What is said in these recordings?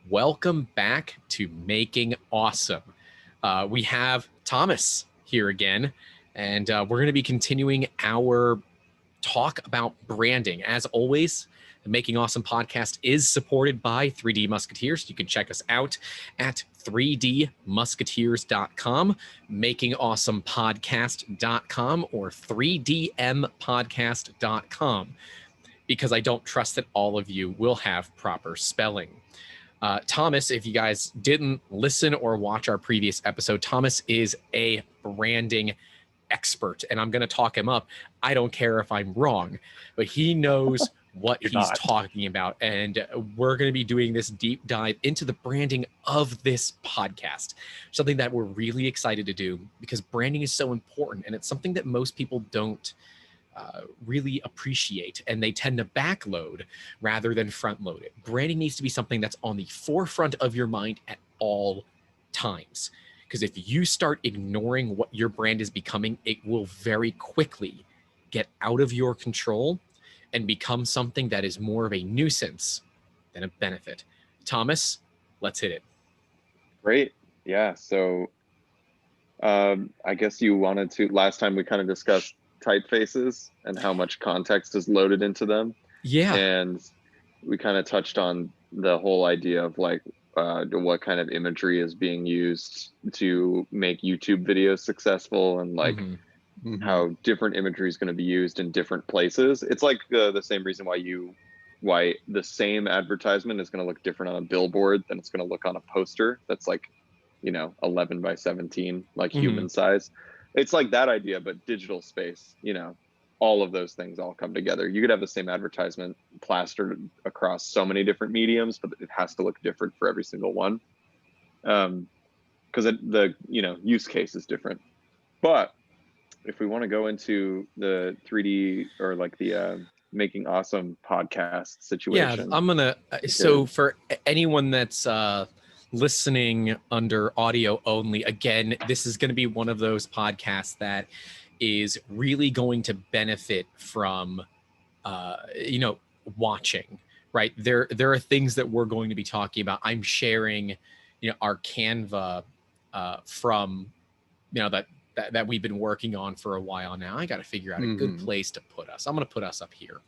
Welcome back to Making Awesome. We have Thomas here again, and we're going to be continuing our talk about branding. As always, the Making Awesome podcast is supported by 3D Musketeers. You can check us out at 3dmusketeers.com, makingawesomepodcast.com, or 3dmpodcast.com, because I don't trust that all of you will have proper spelling. Thomas, if you guys didn't listen or watch our previous episode, Thomas is a branding expert, and I'm going to talk him up. I don't care if I'm wrong, but he knows what he's talking about. And we're going to be doing this deep dive into the branding of this podcast, something that we're really excited to do because branding is so important. And it's something that most people don't really appreciate, and they tend to backload rather than front load it. Branding needs to be something that's on the forefront of your mind at all times. Because if you start ignoring what your brand is becoming, it will very quickly get out of your control and become something that is more of a nuisance than a benefit. Thomas, let's hit it. Great. Yeah. So I guess you wanted to, last time we kind of discussed typefaces and how much context is loaded into them. Yeah. And we kind of touched on the whole idea of like what kind of imagery is being used to make YouTube videos successful, and like how different imagery is going to be used in different places. It's like the same reason why the same advertisement is going to look different on a billboard than it's going to look on a poster that's like, 11 by 17, like human size. It's like that idea, but digital space, all of those things all come together. You could have the same advertisement plastered across so many different mediums, but it has to look different for every single one. Because the use case is different. But if we want to go into the 3D or like the Making Awesome podcast situation. Yeah, I'm gonna. So for anyone that's listening under audio only, again, this is going to be one of those podcasts that is really going to benefit from, watching. Right there are things that we're going to be talking about. I'm sharing, our Canva from, that we've been working on for a while now. I got to figure out a good place to put us. I'm going to put us up here.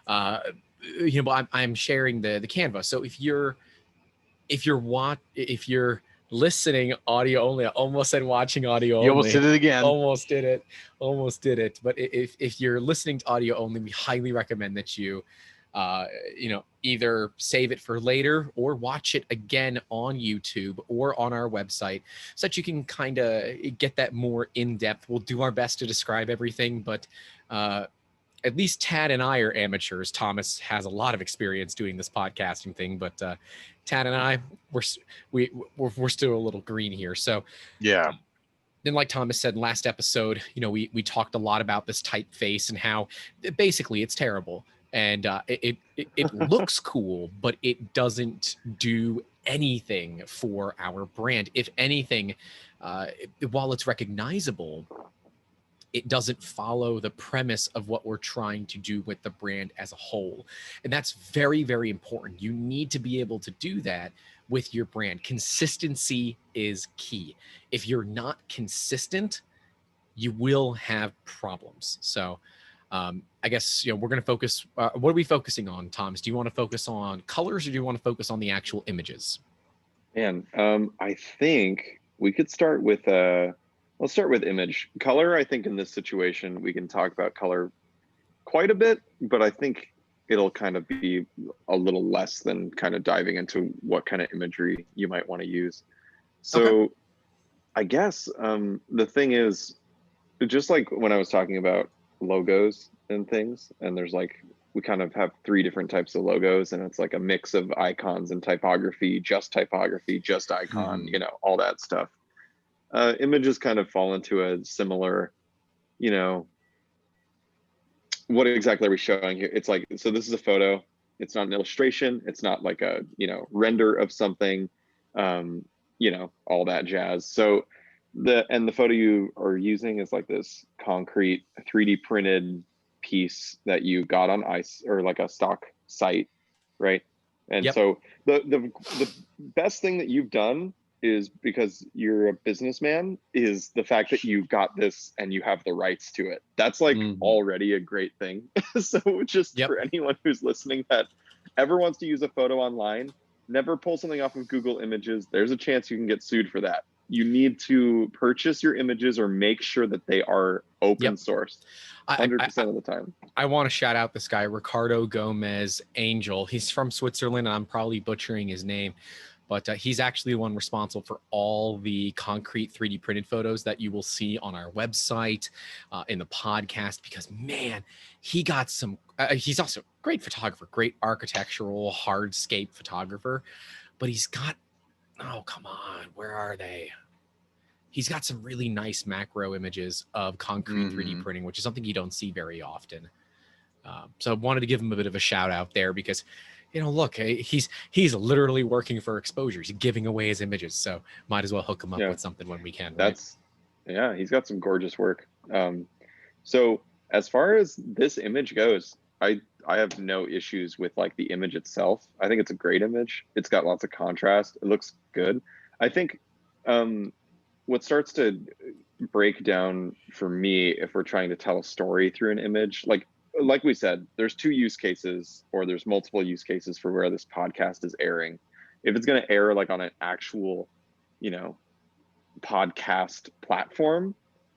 I'm sharing the Canva. So if you're listening audio only, I almost said watching audio only. You almost did it again. Almost did it. But if you're listening to audio only, we highly recommend that you, either save it for later or watch it again on YouTube or on our website so that you can kind of get that more in depth. We'll do our best to describe everything, but at least Tad and I are amateurs. Thomas has a lot of experience doing this podcasting thing, but Tad and I, we're still a little green here. So yeah. Then, like Thomas said last episode, we talked a lot about this typeface and how basically it's terrible, and it looks cool, but it doesn't do anything for our brand. If anything, while it's recognizable, it doesn't follow the premise of what we're trying to do with the brand as a whole. And that's very, very important. You need to be able to do that with your brand. Consistency is key. If you're not consistent, you will have problems. So I guess, we're going to focus. What are we focusing on, Thomas? Do you want to focus on colors or do you want to focus on the actual images? Man, I think we could start with let's start with image. Color, I think in this situation, we can talk about color quite a bit, but I think it'll kind of be a little less than kind of diving into what kind of imagery you might want to use. So okay. I guess the thing is, just like when I was talking about logos and things, and there's like, we kind of have 3 different types of logos, and it's like a mix of icons and typography, just icon, all that stuff. Images kind of fall into a similar, what exactly are we showing here? It's like, so this is a photo. It's not an illustration. It's not like a, render of something, all that jazz. So the photo you are using is like this concrete 3D printed piece that you got on ice or like a stock site, right? And Yep. so the best thing that you've done is, because you're a businessman, is the fact that you got this and you have the rights to it. That's like already a great thing. So just Yep. for anyone who's listening that ever wants to use a photo online, never pull something off of Google Images. There's a chance you can get sued for that. You need to purchase your images or make sure that they are open Yep. source I, 100% of the time. I want to shout out this guy, Ricardo Gomez Angel. He's from Switzerland, and I'm probably butchering his name, but he's actually the one responsible for all the concrete 3D printed photos that you will see on our website, in the podcast, because man, he got some, he's also a great photographer, great architectural hardscape photographer, but he's got, oh, come on, where are they? He's got some really nice macro images of concrete 3D printing, which is something you don't see very often. So I wanted to give him a bit of a shout out there, because, you know, look, he's literally working for exposure. He's giving away his images, so might as well hook him up with something when we can. Right? Yeah, he's got some gorgeous work. So as far as this image goes, I have no issues with like the image itself. I think it's a great image. It's got lots of contrast. It looks good. I think what starts to break down for me, if we're trying to tell a story through an image, like we said, there's two use cases, or there's multiple use cases for where this podcast is airing. If it's going to air like on an actual, you know, podcast platform,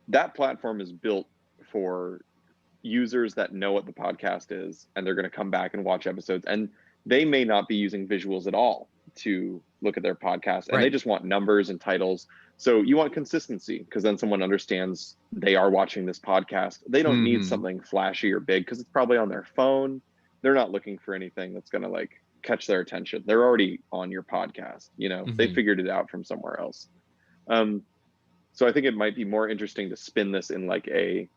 that platform is built for users that know what the podcast is, and they're going to come back and watch episodes, and they may not be using visuals at all to look at their podcast, and they just want numbers and titles. So you want consistency, because then someone understands they are watching this podcast. They don't need something flashy or big, because it's probably on their phone. They're not looking for anything that's going to like catch their attention. They're already on your podcast, you know. They figured it out from somewhere else. So I think it might be more interesting to spin this in like a,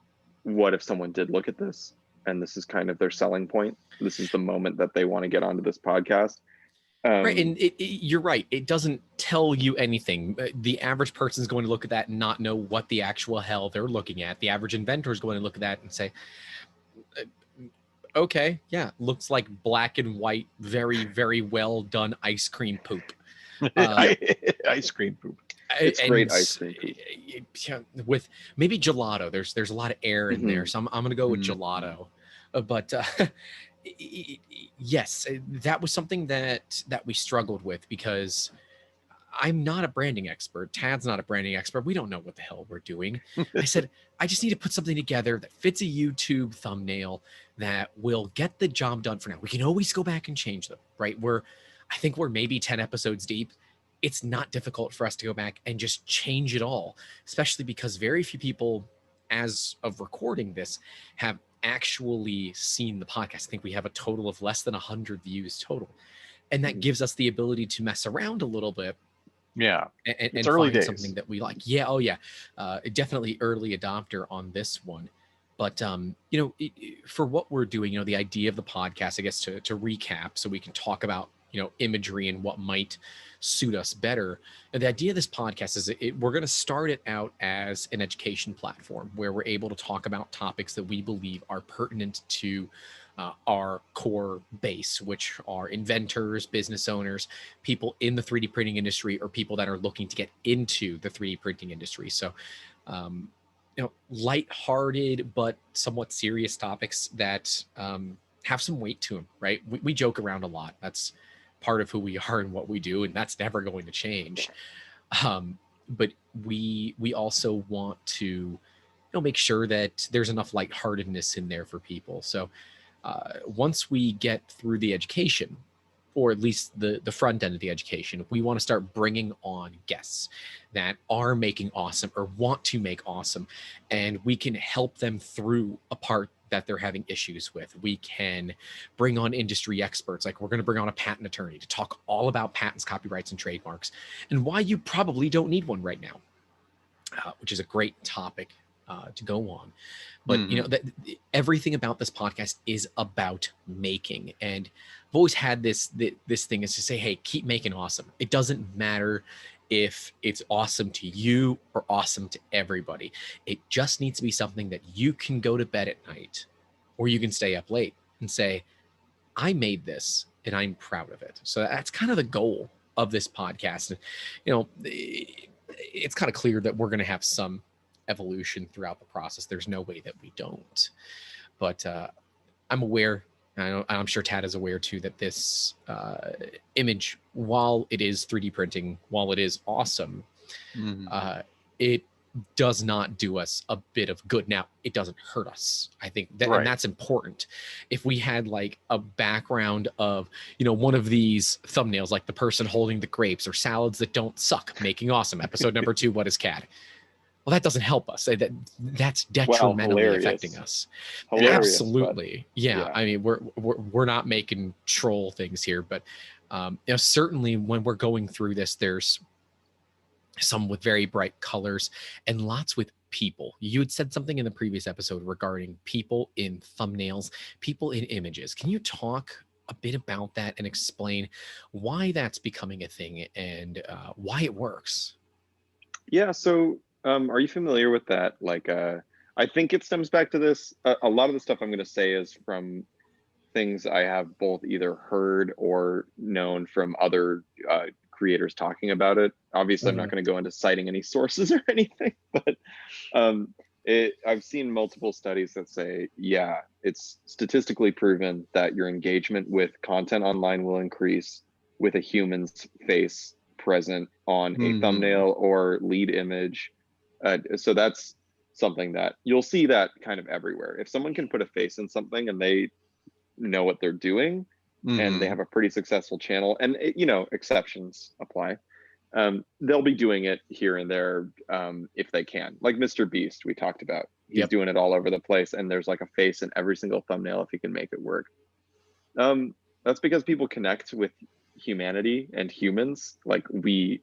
what if someone did look at this and this is kind of their selling point? This is the moment that they want to get onto this podcast. Right, and you're right. It doesn't tell you anything. The average person is going to look at that and not know what the actual hell they're looking at. The average inventor is going to look at that and say, okay, yeah, looks like black and white, very, very well done ice cream poop. Ice cream poop. It's great ice cream poop. With maybe gelato. There's a lot of air in there, so I'm going to go with gelato. But yes, that was something that we struggled with, because I'm not a branding expert. Tad's not a branding expert. We don't know what the hell we're doing. I said, I just need to put something together that fits a YouTube thumbnail that will get the job done for now. We can always go back and change them, right? I think we're maybe 10 episodes deep. It's not difficult for us to go back and just change it all, especially because very few people, as of recording this, have actually seen the podcast. I think we have a total of less than 100 views total. And that gives us the ability to mess around a little bit. Yeah. And find something that we like. Yeah. Oh yeah. Definitely early adopter on this one. But, you know, for what we're doing, you know, the idea of the podcast, I guess, to recap, so we can talk about, you know, imagery and what might suit us better. And the idea of this podcast is we're going to start it out as an education platform where we're able to talk about topics that we believe are pertinent to our core base, which are inventors, business owners, people in the 3D printing industry, or people that are looking to get into the 3D printing industry. So, you know, lighthearted but somewhat serious topics that have some weight to them, right? We joke around a lot. That's part of who we are and what we do, and that's never going to change. But we also want to, you know, make sure that there's enough lightheartedness in there for people. So once we get through the education, or at least the front end of the education, we want to start bringing on guests that are making awesome or want to make awesome, and we can help them through a part that they're having issues with. We can bring on industry experts. Like, we're going to bring on a patent attorney to talk all about patents, copyrights, and trademarks, and why you probably don't need one right now, which is a great topic to go on. But you know, everything about this podcast is about making, and I've always had this thing is to say, hey, keep making awesome. It doesn't matter if it's awesome to you or awesome to everybody. It just needs to be something that you can go to bed at night, or you can stay up late and say, I made this and I'm proud of it. So that's kind of the goal of this podcast. And, you know, it's kind of clear that we're going to have some evolution throughout the process. There's no way that we don't. But I'm aware, I'm sure Tad is aware too, that this image, while it is 3D printing, while it is awesome, it does not do us a bit of good. Now, it doesn't hurt us. I think that, and that's important. If we had like a background of, you know, one of these thumbnails, like the person holding the grapes or salads that don't suck, making awesome, episode number 2, what is CAD? Well, that doesn't help us. That's detrimentally affecting us. Hilarious, absolutely. Yeah. I mean, we're not making troll things here, but you know, certainly when we're going through this, there's some with very bright colors and lots with people. You had said something in the previous episode regarding people in thumbnails, people in images. Can you talk a bit about that and explain why that's becoming a thing and why it works? Yeah. So are you familiar with that? Like, I think it stems back to this. A lot of the stuff I'm going to say is from things I have both either heard or known from other creators talking about it. Obviously, I'm not going to go into citing any sources or anything, but I've seen multiple studies that say, yeah, it's statistically proven that your engagement with content online will increase with a human's face present on a thumbnail or lead image. So that's something that you'll see that kind of everywhere. If someone can put a face in something and they know what they're doing and they have a pretty successful channel, and you know, exceptions apply, they'll be doing it here and there if they can. Like Mr. Beast, we talked about. He's doing it all over the place, and there's like a face in every single thumbnail if he can make it work. That's because people connect with humanity and humans. Like we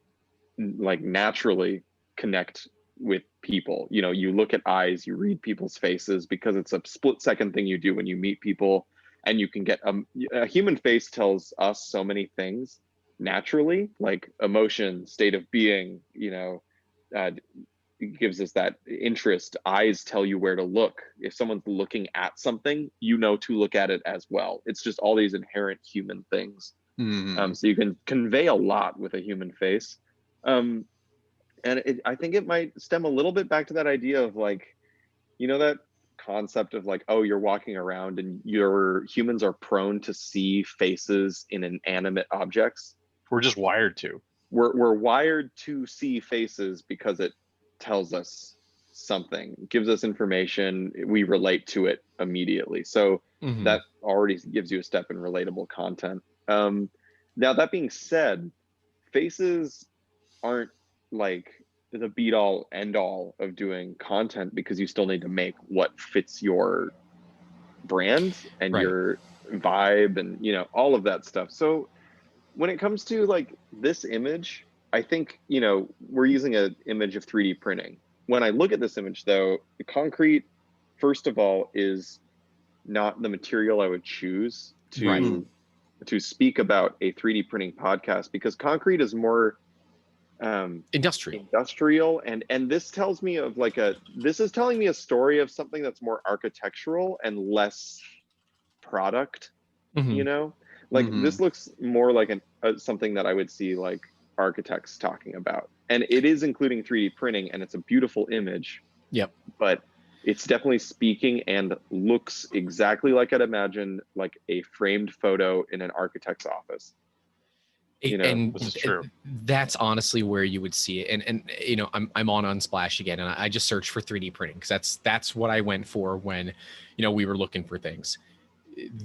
like naturally connect with people. You know, you look at eyes, you read people's faces because it's a split-second thing you do when you meet people, and you can get a human face tells us so many things naturally, like emotion, state of being, you know, it gives us that interest. Eyes tell you where to look. If someone's looking at something, you know to look at it as well. It's just all these inherent human things. So you can convey a lot with a human face. And I think it might stem a little bit back to that idea of like, you know, that concept of like, oh, you're walking around and your humans are prone to see faces in inanimate objects. We're just wired to. We're wired to see faces because it tells us something, gives us information, we relate to it immediately. So that already gives you a step in relatable content. Now, that being said, faces aren't like the be all end all of doing content, because you still need to make what fits your brand and your vibe and, you know, all of that stuff. So when it comes to like this image, I think, you know, we're using an image of 3D printing. When I look at this image though, the concrete, first of all, is not the material I would choose to speak about a 3D printing podcast, because concrete is more industrial, and this tells me of like this is telling me a story of something that's more architectural and less product. You know, like this looks more like something that I would see like architects talking about, and it is including 3D printing, and it's a beautiful image. But it's definitely speaking and looks exactly like I'd imagine like a framed photo in an architect's office. You know, and this is true. That's honestly where you would see it. And you know, I'm on Unsplash again, and I just searched for 3D printing because that's what I went for when, you know, we were looking for things.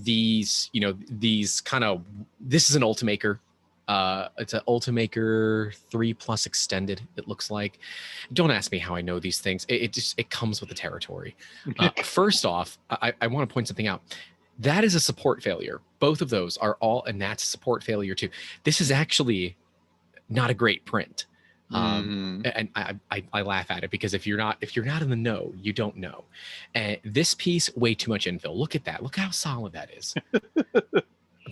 These, you know, these kind of, this is an Ultimaker. It's an Ultimaker 3+ extended, it looks like. Don't ask me how I know these things. It comes with the territory. First off, I want to point something out. That is a support failure. Both of those are all, and that's a support failure too. This is actually not a great print. And I laugh at it because if you're not in the know, you don't know. And this piece, way too much infill. Look at that. Look how solid that is.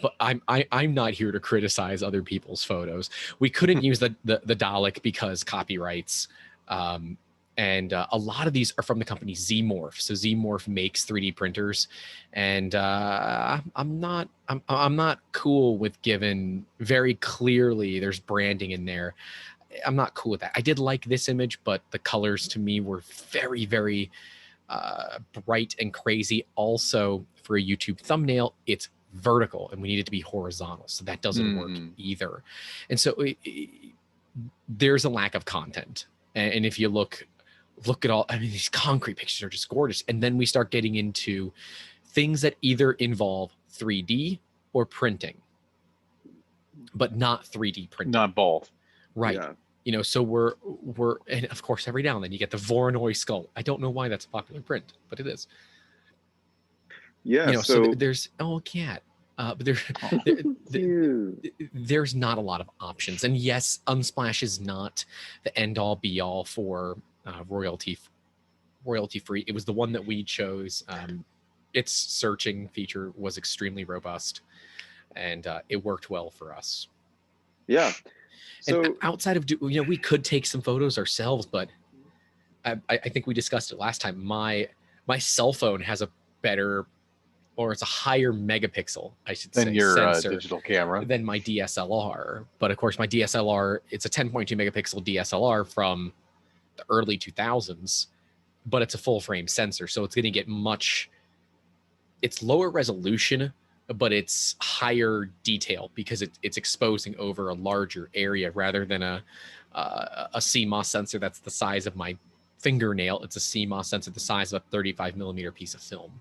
But I'm not here to criticize other people's photos. We couldn't use the Dalek because copyrights. And a lot of these are from the company Zmorph. So Zmorph makes 3D printers, and I'm not cool with giving very clearly there's branding in there. I'm not cool with that. I did like this image, but the colors to me were very, very bright and crazy. Also, for a YouTube thumbnail, it's vertical, and we need it to be horizontal, so that doesn't work either. And so there's a lack of content. And if you look at all, I mean, these concrete pictures are just gorgeous. And then we start getting into things that either involve 3D or printing, but not 3D printing. Not both. Right. Yeah. You know, so we're, and of course, every now and then you get the Voronoi skull. I don't know why that's a popular print, but it is. Yeah. You know, so there's, oh, cat. But there's not a lot of options. And yes, Unsplash is not the end all be all for royalty free. It was the one that we chose. Its searching feature was extremely robust, and it worked well for us. Yeah. So and outside of, you know, we could take some photos ourselves, but I think we discussed it last time. My cell phone has a better, or it's a higher megapixel, I should say, Than your sensor digital camera. than my DSLR. But of course, my DSLR, it's a 10.2 megapixel DSLR from the early 2000s, but it's a full frame sensor. So it's going to get it's lower resolution, but it's higher detail because it's exposing over a larger area rather than a CMOS sensor that's the size of my fingernail. It's a CMOS sensor the size of a 35 millimeter piece of film.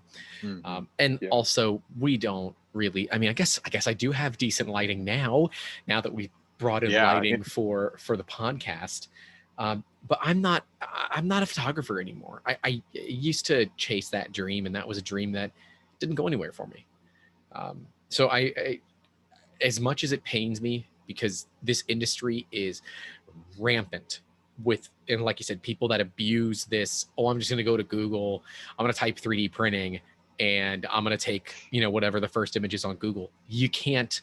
And also, we don't really, I mean, I guess I do have decent lighting now that we brought in lighting for the podcast. But I'm not a photographer anymore. I used to chase that dream, and that was a dream that didn't go anywhere for me. So I as much as it pains me, because this industry is rampant with, and like you said, people that abuse this. Oh, I'm just going to go to Google. I'm going to type 3D printing, and I'm going to take, you know, whatever the first image is on Google. You can't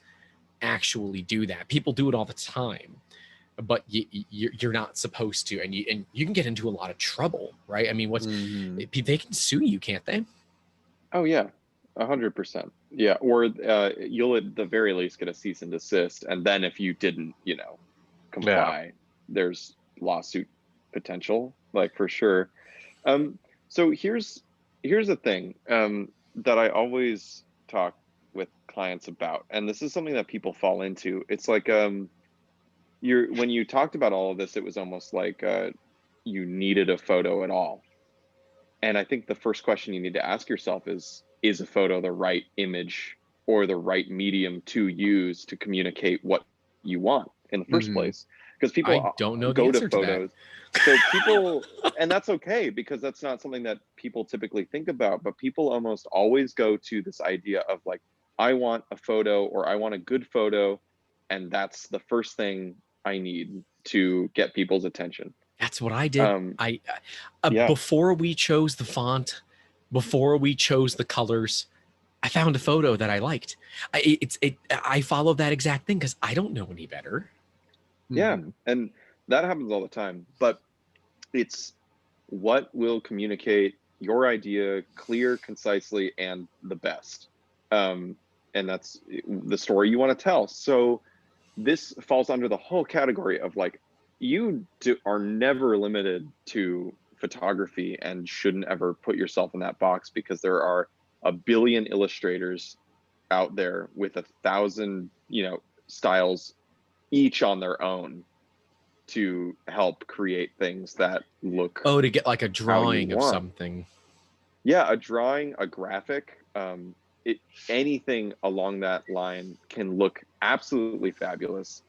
actually do that. People do it all the time, but you're not supposed to, and you can get into a lot of trouble, right? I mean, they can sue you, can't they? Oh yeah, 100%. Yeah, or you'll at the very least get a cease and desist, and then if you didn't, you know, comply, there's lawsuit potential, like, for sure. So here's the thing that I always talk with clients about, and this is something that people fall into. It's like when you talked about all of this, it was almost like you needed a photo at all. And I think the first question you need to ask yourself is a photo the right image or the right medium to use to communicate what you want in the first place? Because people I don't know go the answer to photos. So people, and that's okay, because that's not something that people typically think about, but people almost always go to this idea of like, I want a photo, or I want a good photo, and that's the first thing I need to get people's attention. That's what I did. Before we chose the font, before we chose the colors, I found a photo that I liked. I follow that exact thing because I don't know any better. Yeah, and that happens all the time. But it's what will communicate your idea clear, concisely, and the best. And that's the story you want to tell. So this falls under the whole category of like, you are never limited to photography and shouldn't ever put yourself in that box, because there are a billion illustrators out there with 1,000, you know, styles, each on their own, to help create things that look. Oh, to get like a drawing of something. Yeah, a drawing, a graphic, anything along that line can look absolutely fabulous.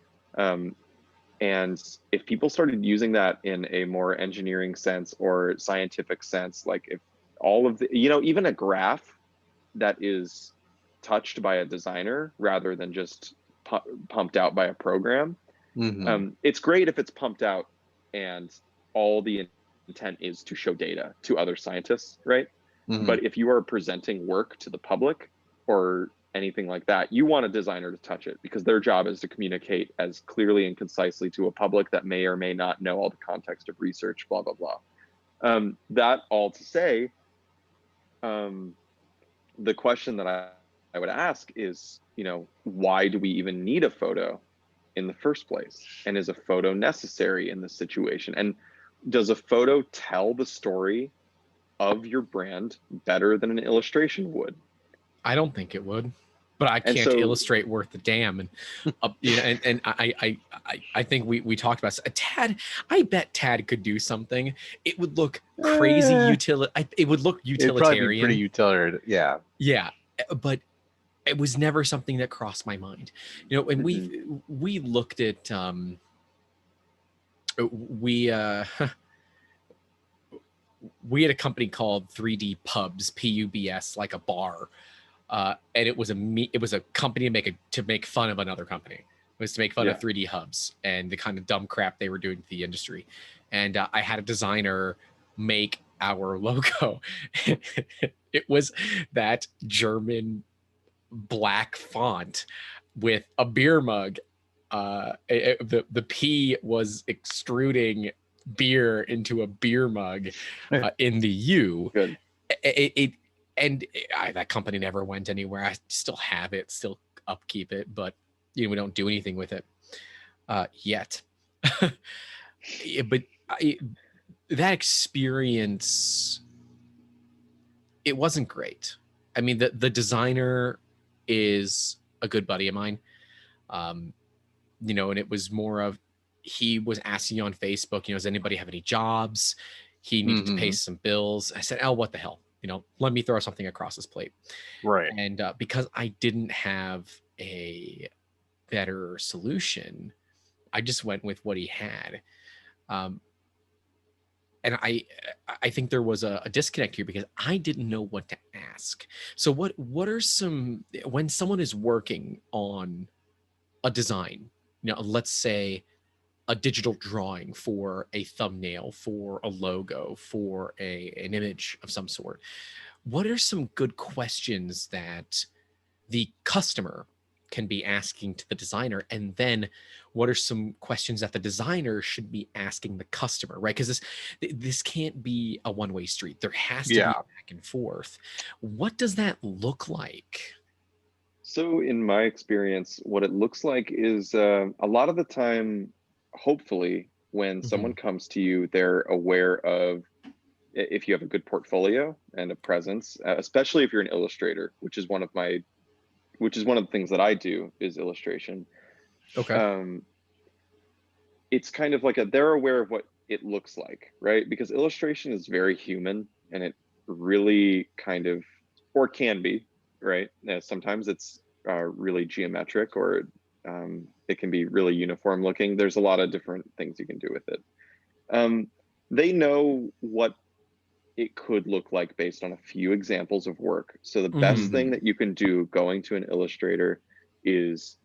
And if people started using that in a more engineering sense or scientific sense, like if all of the, you know, even a graph that is touched by a designer rather than just pumped out by a program, it's great if it's pumped out and all the intent is to show data to other scientists, right? But if you are presenting work to the public or anything like that, you want a designer to touch it, because their job is to communicate as clearly and concisely to a public that may or may not know all the context of research, blah, blah, blah. That all to say, the question that I would ask is, why do we even need a photo in the first place? And is a photo necessary in this situation? And does a photo tell the story of your brand better than an illustration would? I don't think it would, but I And can't so, illustrate worth a damn. And I think we talked about this. Tad. I bet Tad could do something. It would look crazy it would look It'd probably be pretty utilitarian. utilitarian. Yeah. Yeah, but it was never something that crossed my mind. And we looked at we we had a company called 3D Pubs, Pubs, like a bar. And it was a company to make fun of another company. It was to make fun of 3D hubs and the kind of dumb crap they were doing to the industry. And I had a designer make our logo. It was that German black font with a beer mug. The P was extruding beer into a beer mug in the U. good. That company never went anywhere. I still have it, still upkeep it, but we don't do anything with it yet. But that experience, it wasn't great. I mean, the designer is a good buddy of mine, and it was more of, he was asking on Facebook, does anybody have any jobs? He needed to pay some bills. I said, oh, what the hell? Let me throw something across his plate. Right. And because I didn't have a better solution, I just went with what he had. And I think there was a disconnect here because I didn't know what to ask. So what are some, when someone is working on a design, let's say a digital drawing for a thumbnail, for a logo, for an image of some sort, what are some good questions that the customer can be asking to the designer? And then what are some questions that the designer should be asking the customer, right? Because this can't be a one-way street. There has to be back and forth. What does that look like? So in my experience, what it looks like is a lot of the time, hopefully, when someone comes to you, they're aware of, if you have a good portfolio and a presence, especially if you're an illustrator, which is one of the things that I do, is illustration. Okay. It's kind of like they're aware of what it looks like, right? Because illustration is very human, and it really kind of, or can be, right? Sometimes it's really geometric, or it can be really uniform looking. There's a lot of different things you can do with it. They know what it could look like based on a few examples of work. So the best thing that you can do going to an illustrator is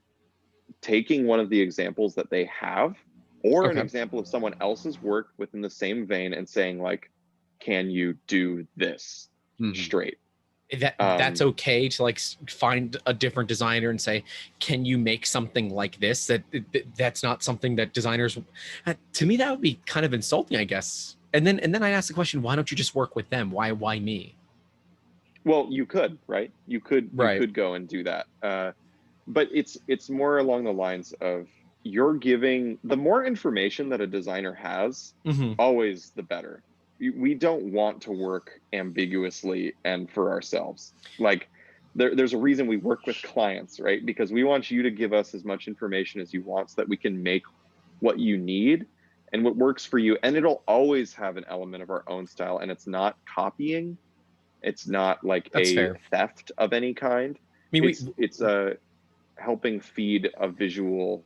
taking one of the examples that they have, or an example of someone else's work within the same vein, and saying, like, can you do this straight? That's okay to find a different designer and say, can you make something like this? That's not something that designers, to me, that would be kind of insulting, I guess. And then I'd ask the question, why don't you just work with them? Why me? Well, you could, right? You could go and do that. But it's more along the lines of, you're giving, the more information that a designer has, always the better. We don't want to work ambiguously and for ourselves. Like, there's a reason we work with clients, right? Because we want you to give us as much information as you want, so that we can make what you need and what works for you. And it'll always have an element of our own style, and it's not copying. It's not like That's fair. theft of any kind. I mean, it's helping feed a visual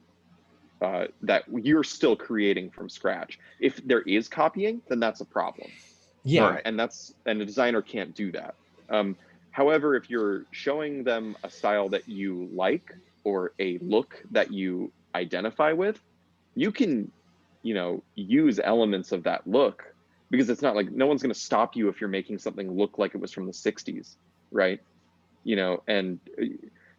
that you're still creating from scratch. If there is copying, then that's a problem. Yeah. And a designer can't do that. However, if you're showing them a style that you like, or a look that you identify with, you can, use elements of that look, because it's not like, no one's going to stop you if you're making something look like it was from the 60s, right? And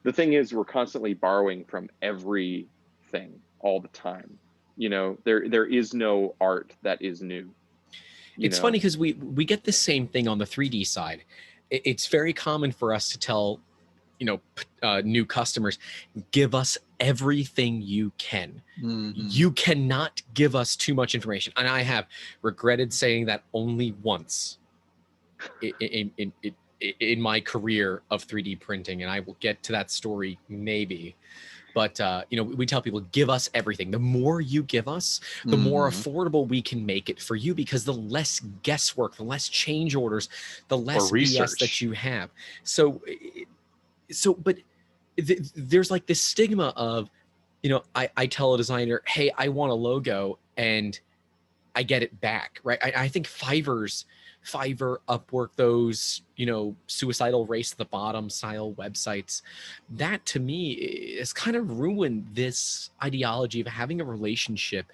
the thing is, we're constantly borrowing from everything all the time. There is no art that is new. It's funny because we get the same thing on the 3D side. It's very common for us to tell, new customers, give us everything you can. You cannot give us too much information. And I have regretted saying that only once in my career of 3D printing, and I will get to that story maybe. But we tell people, give us everything. The more you give us, the more affordable we can make it for you, because the less guesswork, the less change orders, the less BS that you have. But there's like this stigma of, I tell a designer, hey, I want a logo, and I get it back, right? I think Fiverr, Upwork, those, suicidal race at the bottom style websites, that to me has kind of ruined this ideology of having a relationship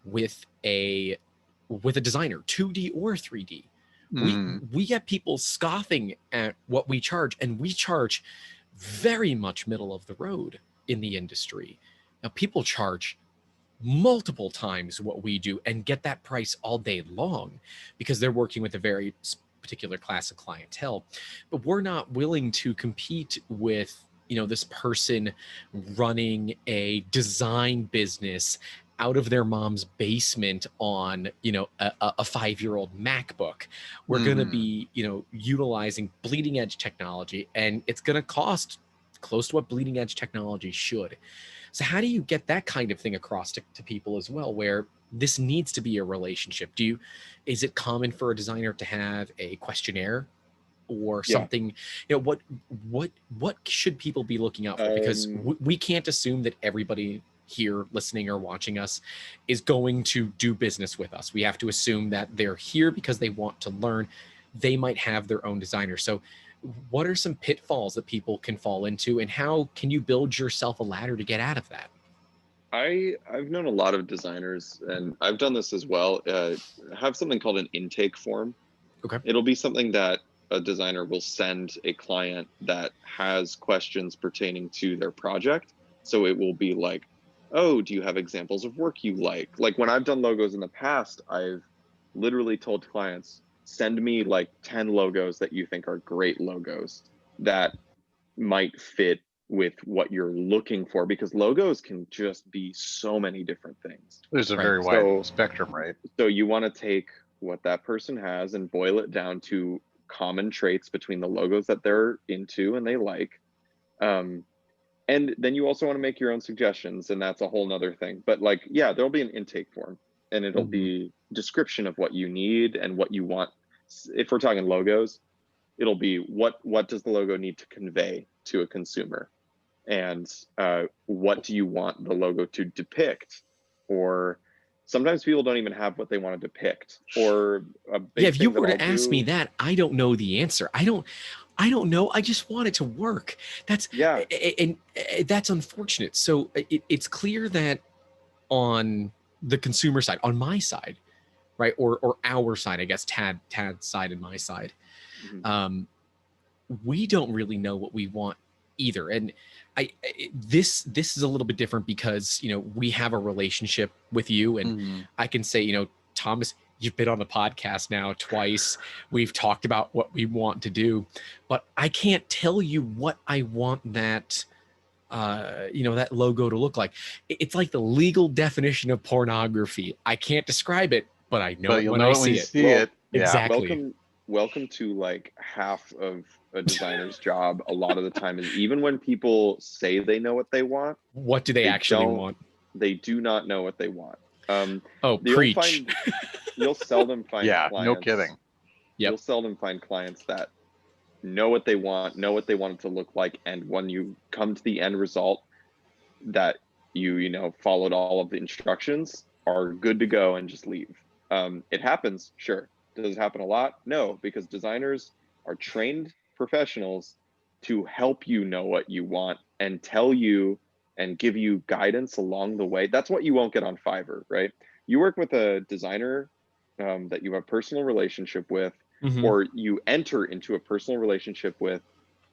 with a designer, 2D or 3D. We get people scoffing at what we charge, and we charge very much middle of the road in the industry. Now, people charge multiple times what we do and get that price all day long because they're working with a very particular class of clientele. But we're not willing to compete with, this person running a design business out of their mom's basement on, a 5-year-old MacBook. We're going to be, utilizing bleeding edge technology, and it's going to cost close to what bleeding edge technology should. So how do you get that kind of thing across to people as well, where this needs to be a relationship? Is it common for a designer to have a questionnaire or something? What should people be looking out for? Because we can't assume that everybody here listening or watching us is going to do business with us. We have to assume that they're here because they want to learn. They might have their own designer. So what are some pitfalls that people can fall into, and how can you build yourself a ladder to get out of that? I've known a lot of designers, and I've done this as well, have something called an intake form. Okay. It'll be something that a designer will send a client that has questions pertaining to their project. So it will be like, oh, do you have examples of work you like? Like when I've done logos in the past, I've literally told clients, send me like 10 logos that you think are great logos that might fit with what you're looking for, because logos can just be so many different things. There's a very wide spectrum, right? So you want to take what that person has and boil it down to common traits between the logos that they're into and they like. And then you also want to make your own suggestions, and that's a whole nother thing. But like, yeah, there'll be an intake form, and it'll be description of what you need and what you want. If we're talking logos, it'll be what does the logo need to convey to a consumer, and what do you want the logo to depict? Or sometimes people don't even have what they want to depict. Or if you were to ask me that, I don't know the answer. I don't know. I just want it to work. That's and that's unfortunate. So it's clear that on the consumer side, on my side, right, or our side, I guess, Tad's side and my side, we don't really know what we want either. And this is a little bit different because we have a relationship with you, and I can say, Thomas, you've been on the podcast now twice. We've talked about what we want to do, but I can't tell you what I want that that logo to look like. It's like the legal definition of pornography. I can't describe it, but I know it when I see it. Exactly. Welcome to like half of a designer's job. A lot of the time is, even when people say they know what they want, what do they actually want? They do not know what they want. Preach. You'll seldom find clients. No kidding. You'll seldom find clients that know what they want it to look like, and when you come to the end result that you followed all of the instructions, are good to go and just leave. It happens, sure. Does it happen a lot? No, because designers are trained professionals to help you know what you want and tell you and give you guidance along the way. That's what you won't get on Fiverr, right? You work with a designer that you have a personal relationship with, or you enter into a personal relationship with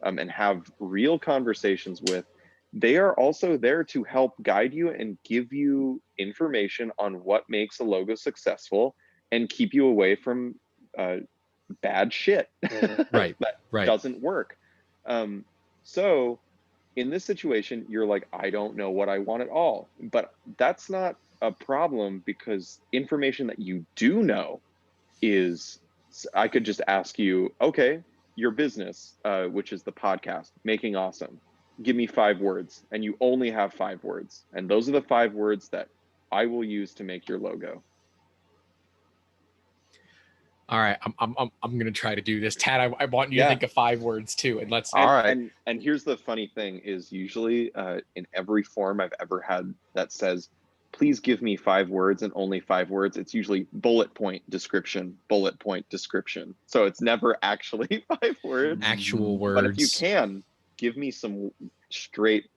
and have real conversations with. They are also there to help guide you and give you information on what makes a logo successful and keep you away from bad shit Right. that Right. doesn't work. So in this situation, you're like, I don't know what I want at all. But that's not a problem, because information that you do know is, I could just ask you, okay, your business, which is the podcast, Making Awesome, give me 5 words. And you only have 5 words. And those are the 5 words that I will use to make your logo. All right, I'm gonna try to do this. Tad, I want you to think of 5 words too, and let's. All right. And here's the funny thing is, usually in every form I've ever had that says, please give me 5 words and only 5 words, it's usually bullet point description. So it's never actually 5 words. Actual words. But if you can, give me some straight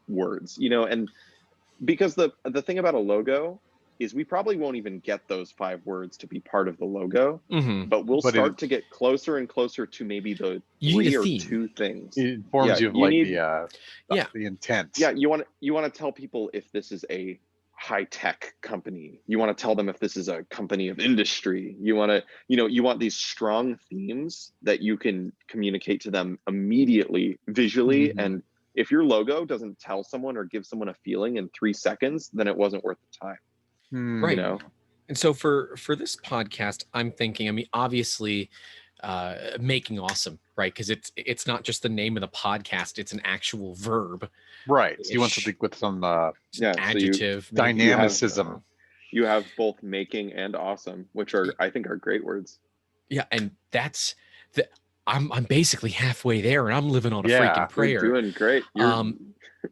words, you know, and because the thing about a logo is we probably won't even get those 5 words to be part of the logo, but we'll start to get closer and closer to maybe the 3 or 2 things. It informs you of like the intent. Yeah, you want to tell people if this is a high-tech company. You want to tell them if this is a company of industry. You want to, you want these strong themes that you can communicate to them immediately visually. And if your logo doesn't tell someone or give someone a feeling in 3 seconds, then it wasn't worth the time. Right. And so for this podcast, I'm thinking, I mean, obviously Making Awesome, right? Because it's not just the name of the podcast, it's an actual verb. Right. So you want something with some adjective, so dynamicism. You have both making and awesome, which I think are great words. Yeah, and that's I'm basically halfway there, and I'm living on a freaking prayer. You're doing great.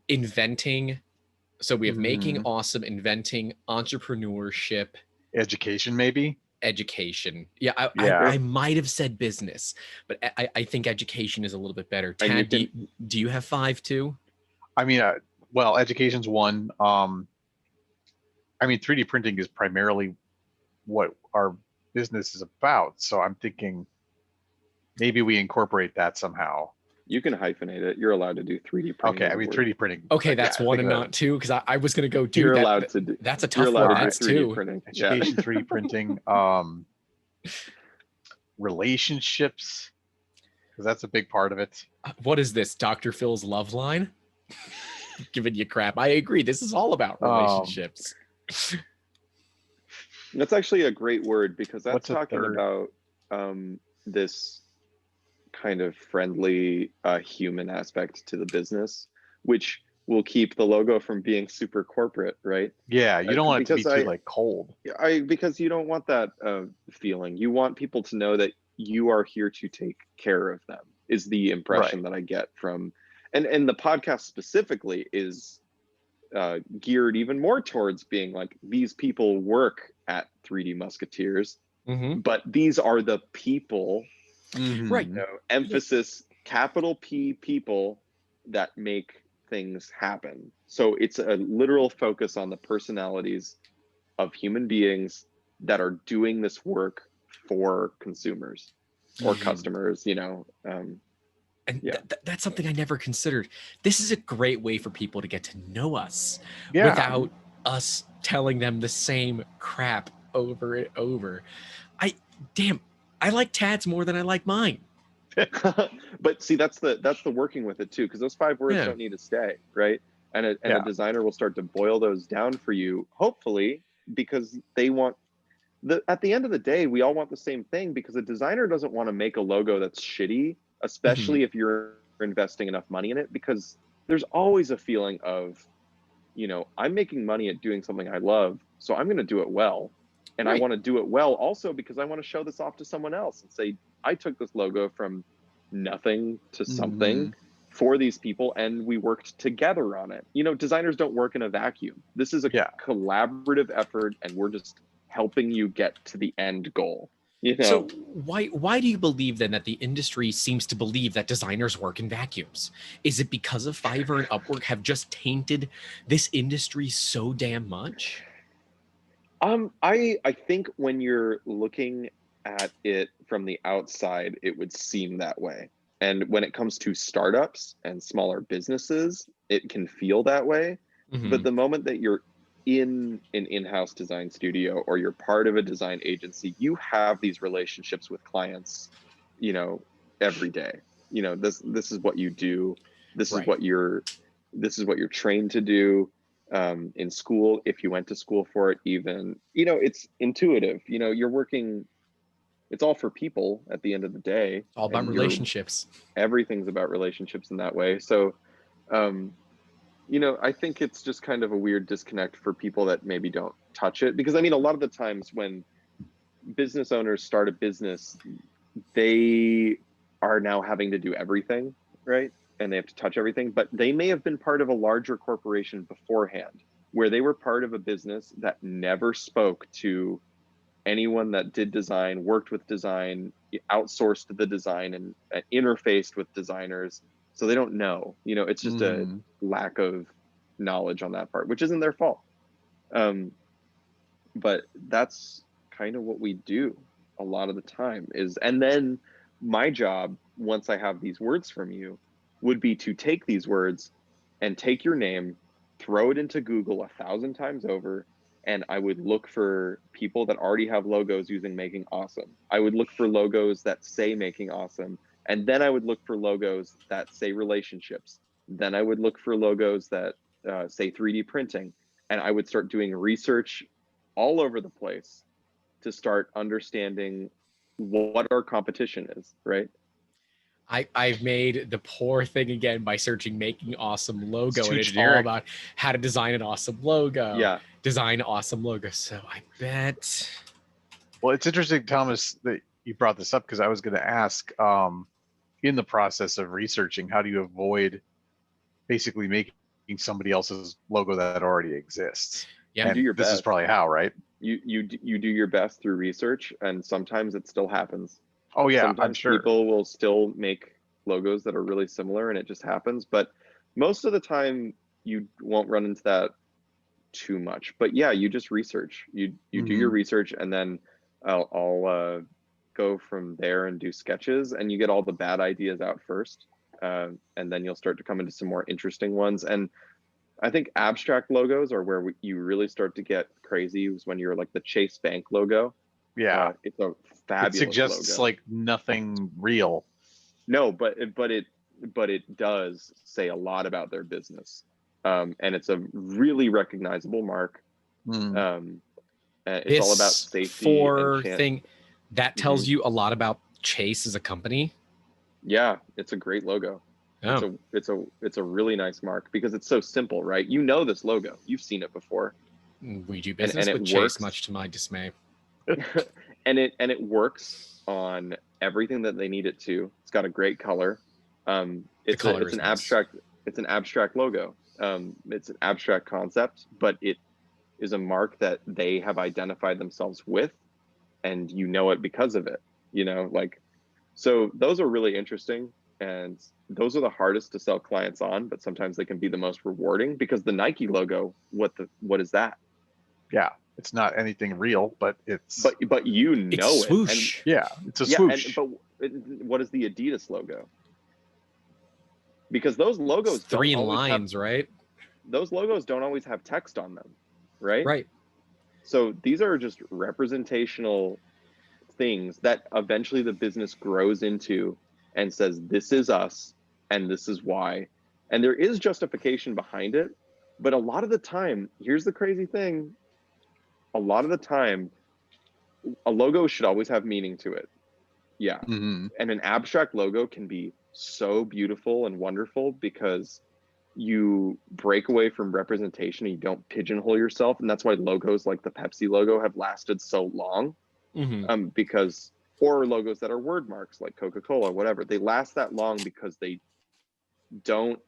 Inventing. So we have Making Awesome, inventing, entrepreneurship, education, maybe. Education. Yeah, I might have said business, but I think education is a little bit better. Tad, do you have 5 too? I mean, well, education's 1. I mean, 3D printing is primarily what our business is about. So I'm thinking maybe we incorporate that somehow. You can hyphenate it. You're allowed to do 3D printing. Okay, I mean 3D printing. Okay, that's 1 and not 2, because I was going to go do you're that. Allowed to do, that's a tough one. That's 2. Printing. Education, 3D printing, relationships, because that's a big part of it. What is this, Dr. Phil's love line? Giving you crap. I agree. This is all about relationships. That's actually a great word, because that's talking about this kind of friendly human aspect to the business, which will keep the logo from being super corporate, right? Yeah, you don't want it to be too like cold. Because you don't want that feeling. You want people to know that you are here to take care of them, is the impression that I get from, and the podcast specifically is geared even more towards being like, these people work at 3D Musketeers, but these are the people. Right. Emphasis, capital P, people that make things happen. So it's a literal focus on the personalities of human beings that are doing this work for consumers or customers, that's something I never considered. This is a great way for people to get to know us without us telling them the same crap over and over. I like Tad's more than I like mine. But see, that's the working with it too, because those 5 words don't need to stay, right? And a designer will start to boil those down for you, hopefully, because they want at the end of the day, we all want the same thing, because a designer doesn't want to make a logo that's shitty, especially if you're investing enough money in it, because there's always a feeling of, I'm making money at doing something I love, so I'm going to do it well. And I want to do it well also because I want to show this off to someone else and say, I took this logo from nothing to something for these people, and we worked together on it. Designers don't work in a vacuum. This is a collaborative effort, and we're just helping you get to the end goal. So why do you believe then that the industry seems to believe that designers work in vacuums? Is it because of Fiverr and Upwork have just tainted this industry so damn much? I think when you're looking at it from the outside, it would seem that way. And when it comes to startups and smaller businesses, it can feel that way. But the moment that you're in an in-house design studio or you're part of a design agency, you have these relationships with clients, every day. This is what you do. This is Right. what you're trained to do in school, if you went to school for it. Even, it's intuitive. You're working, it's all for people at the end of the day. All about and relationships. Everything's about relationships in that way. So I think it's just kind of a weird disconnect for people that maybe don't touch it, because a lot of the times when business owners start a business, they are now having to do everything, right? And they have to touch everything, but they may have been part of a larger corporation beforehand, where they were part of a business that never spoke to anyone that did design, worked with design, outsourced the design, and interfaced with designers. So they don't know. It's just a lack of knowledge on that part, which isn't their fault. But that's kind of what we do a lot of the time and then my job, once I have these words from you, would be to take these words and take your name, throw it into Google 1,000 times over, and I would look for people that already have logos using Making Awesome. I would look for logos that say Making Awesome, and then I would look for logos that say relationships. Then I would look for logos that say 3D printing, and I would start doing research all over the place to start understanding what our competition is, right? I've made the poor thing again by searching Making Awesome logo, and it's all generic. about how to design an awesome logo. Yeah. Design awesome logo. So I bet. Well, it's interesting, Thomas, that you brought this up, because I was going to ask, in the process of researching, how do you avoid basically making somebody else's logo that already exists? Yeah. And Do your this is best. probably how, right? You do your best through research, and sometimes it still happens. Oh yeah, Sometimes I'm sure. people will still make logos that are really similar, and it just happens. But most of the time, you won't run into that too much. But yeah, you just research. You do your research, and then I'll go from there and do sketches, and you get all the bad ideas out first, and then you'll start to come into some more interesting ones. And I think abstract logos are where you really start to get crazy. Is when you're like the Chase Bank logo. Yeah, It's a it fabulous suggests logo. like nothing real. No, but it does say a lot about their business, and it's a really recognizable mark. It's all about safety and thing that tells you a lot about Chase as a company. Yeah, it's a great logo. Oh. It's a really nice mark, because it's so simple, right? This logo, you've seen it before. We do business and with it Chase, works. much to my dismay. and it works on everything that they need it to. It's got a great color. It's an abstract logo. It's an abstract concept, but it is a mark that they have identified themselves with, and it because of it. So those are really interesting, and those are the hardest to sell clients on, but sometimes they can be the most rewarding, because the Nike logo, what is that? Yeah, it's not anything real, but it's but it's a swoosh. And yeah, it's a swoosh. but what is the Adidas logo? Because those logos it's three lines, right? Those logos don't always have text on them, right? Right. So these are just representational things that eventually the business grows into and says, this is us and this is why. And there is justification behind it. But a lot of the time, here's the crazy thing. A lot of the time, a logo should always have meaning to it. Yeah. And an abstract logo can be so beautiful and wonderful, because you break away from representation and you don't pigeonhole yourself. And that's why logos like the Pepsi logo have lasted so long. Because, or logos that are word marks like Coca-Cola, whatever, they last that long because they don't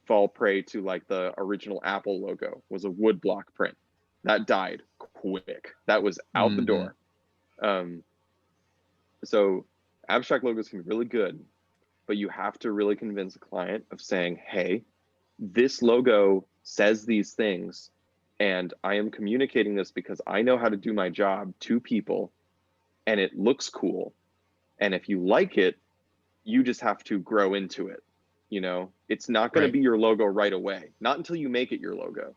fall prey to, like, the original Apple logo was a woodblock print that died quick. That was out the door. So abstract logos can be really good, but you have to really convince a client of saying, hey, this logo says these things, and I am communicating this because I know how to do my job to people, and it looks cool. And if you like it, you just have to grow into it. It's not going to be your logo right away, not until you make it your logo.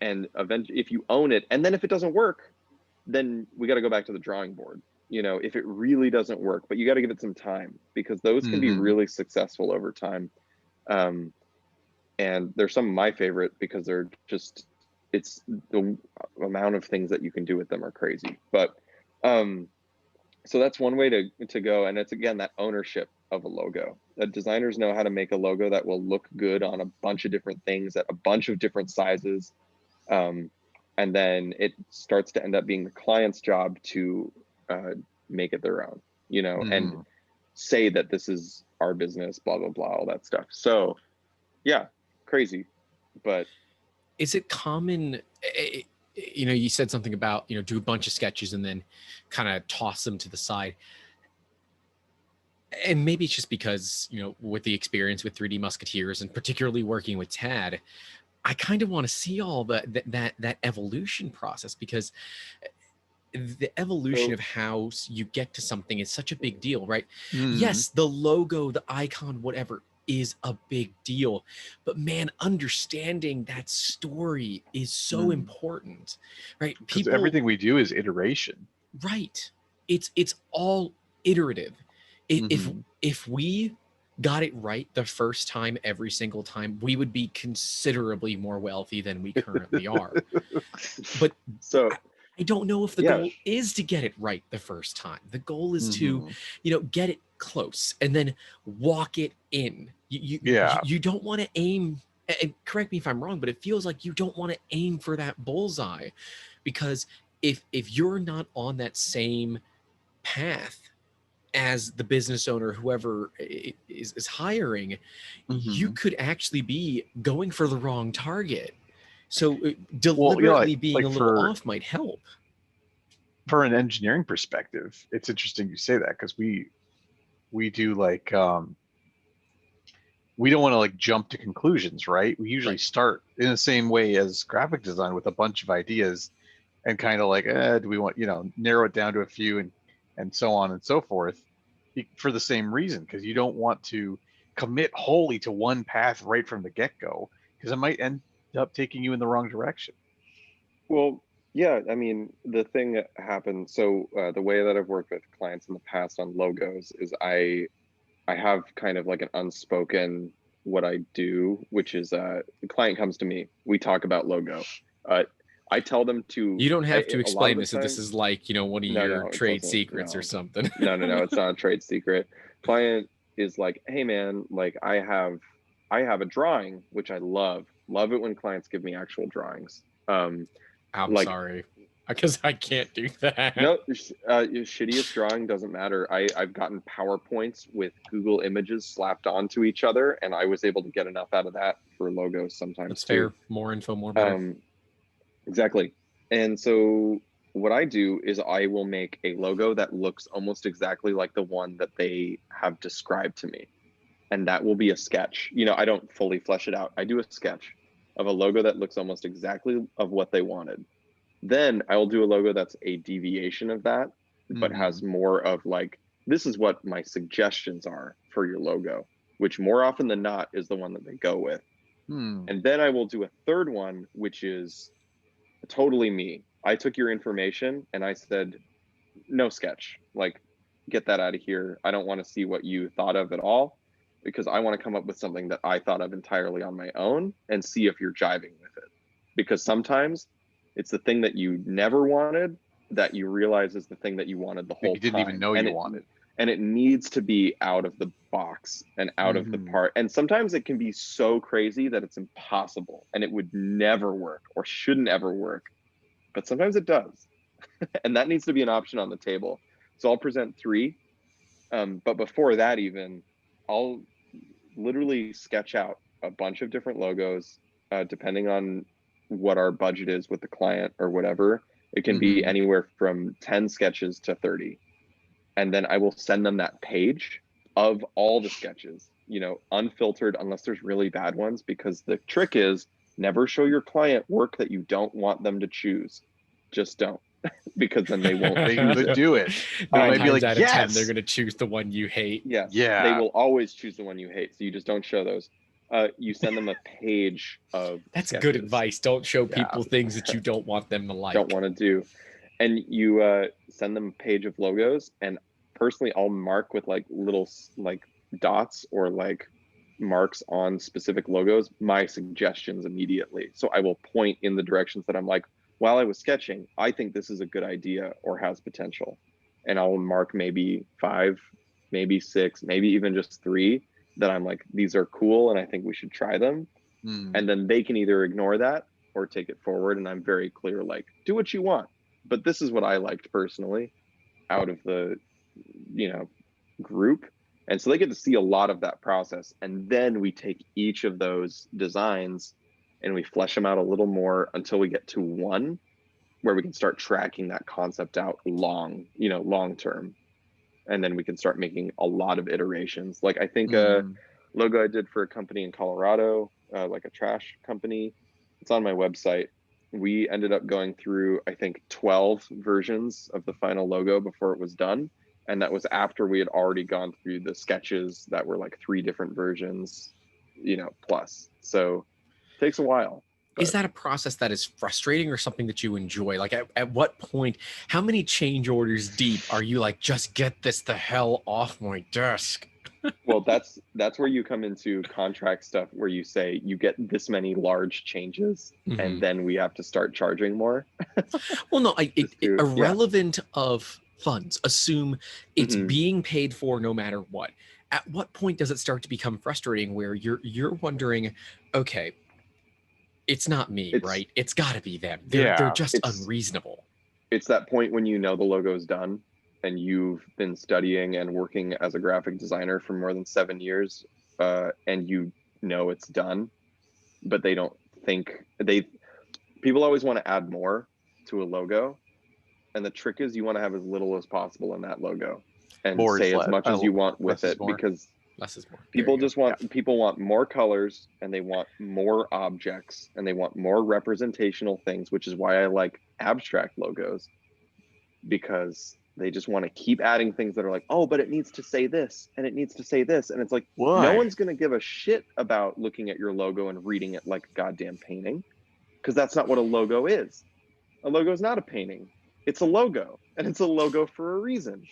and eventually, if you own it, and then if it doesn't work, then we got to go back to the drawing board. You know, if it really doesn't work, but you got to give it some time, because those can be really successful over time. And they're some of my favorite because they're just, it's the amount of things that you can do with them are crazy. But so that's one way to go. And it's, again, that ownership of a logo. That designers know how to make a logo that will look good on a bunch of different things at a bunch of different sizes. And then it starts to end up being the client's job to make it their own, you know, and say that this is our business, blah, blah, blah, all that stuff. So yeah, crazy. But is it common, you know, you said something about, you know, do a bunch of sketches and then kind of toss them to the side. And maybe it's just because, you know, with the experience with 3D Musketeers and particularly working with Tad, I kind of want to see all that evolution process, because the evolution of how you get to something is such a big deal, right? Yes, the logo, the icon, whatever, is a big deal, but man, understanding that story is so important, right? Because everything we do is iteration, right? It's all iterative. If we got it right the first time, every single time, we would be considerably more wealthy than we currently are. But so I don't know if the goal is to get it right the first time. The goal is to, you know, get it close and then walk it in. You don't want to aim, and correct me if I'm wrong, but it feels like you don't want to aim for that bullseye, because if you're not on that same path as the business owner, whoever is hiring, you could actually be going for the wrong target. So deliberately being a little off might help. For an engineering perspective, it's interesting you say that, because we do like we don't want to like jump to conclusions, right? We usually start in the same way as graphic design with a bunch of ideas and kind of like, do we want, you know, narrow it down to a few and so on and so forth, for the same reason, because you don't want to commit wholly to one path right from the get-go, because it might end up taking you in the wrong direction. Well, yeah, I mean, the thing that happened, so the way that I've worked with clients in the past on logos is I have kind of like an unspoken what I do, which is the client comes to me, we talk about logo. I tell them to. You don't have to explain this if this is like, you know, one of your trade secrets or something. No, it's not a trade secret. Client is like, hey man, like I have a drawing, which I love it when clients give me actual drawings. I'm like, sorry, because I can't do that. No, your shittiest drawing doesn't matter. I've gotten PowerPoints with Google images slapped onto each other, and I was able to get enough out of that for logos sometimes. That's fair. More info, more better. Exactly. And so what I do is I will make a logo that looks almost exactly like the one that they have described to me. And that will be a sketch. You know, I don't fully flesh it out. I do a sketch of a logo that looks almost exactly of what they wanted. Then I'll do a logo that's a deviation of that, but has more of like, this is what my suggestions are for your logo, which more often than not is the one that they go with. And then I will do a third one, which is totally me. I took your information and I said, no sketch, like, get that out of here. I don't want to see what you thought of at all, because I want to come up with something that I thought of entirely on my own and see if you're jiving with it. Because sometimes it's the thing that you never wanted that you realize is the thing that you wanted the whole time. You didn't even know you wanted. And it needs to be out of the box and out of the part. And sometimes it can be so crazy that it's impossible and it would never work or shouldn't ever work. But sometimes it does. And that needs to be an option on the table. So I'll present 3. But before that, even, I'll literally sketch out a bunch of different logos, depending on what our budget is with the client or whatever. It can be anywhere from 10 sketches to 30. And then I will send them that page of all the sketches, you know, unfiltered unless there's really bad ones, because the trick is never show your client work that you don't want them to choose. Just don't, because then they won't. They would do it. Nine times out of 10, they're going to choose the one you hate. Yeah. They will always choose the one you hate. So you just don't show those. You send them a page of That's sketches. good advice. Don't show Yeah. people things that you don't want them to like. Don't want to do. And you send them a page of logos, and personally I'll mark with like little like dots or like marks on specific logos my suggestions immediately. So I will point in the directions that I'm like, while I was sketching, I think this is a good idea or has potential. And I'll mark maybe 5, maybe 6, maybe even just 3 that I'm like, these are cool and I think we should try them. And then they can either ignore that or take it forward. And I'm very clear, like, do what you want. But this is what I liked personally out of the, group. And so they get to see a lot of that process. And then we take each of those designs and we flesh them out a little more until we get to one where we can start tracking that concept out long term. And then we can start making a lot of iterations. Like I think a logo I did for a company in Colorado, like a trash company, it's on my website. We ended up going through, I think, 12 versions of the final logo before it was done. And that was after we had already gone through the sketches that were like 3 different versions, plus. So it takes a while. Is that a process that is frustrating or something that you enjoy? Like at what point, how many change orders deep are you like, just get this the hell off my desk? Well, that's where you come into contract stuff where you say you get this many large changes and then we have to start charging more. Well, no, irrelevant of funds, assume it's being paid for no matter what. At what point does it start to become frustrating where you're wondering, okay, it's not me, right? It's got to be them. They're just unreasonable. It's that point when the logo's done and you've been studying and working as a graphic designer for more than 7 years, and it's done, but they don't think people always want to add more to a logo. And the trick is you want to have as little as possible in that logo and say as much as you want with it, because less is more. People want more colors and they want more objects and they want more representational things, which is why I like abstract logos, because they just want to keep adding things that are like, oh, but it needs to say this and it needs to say this. And it's like, no one's going to give a shit about looking at your logo and reading it like a goddamn painting, because that's not what a logo is. A logo is not a painting. It's a logo, and it's a logo for a reason.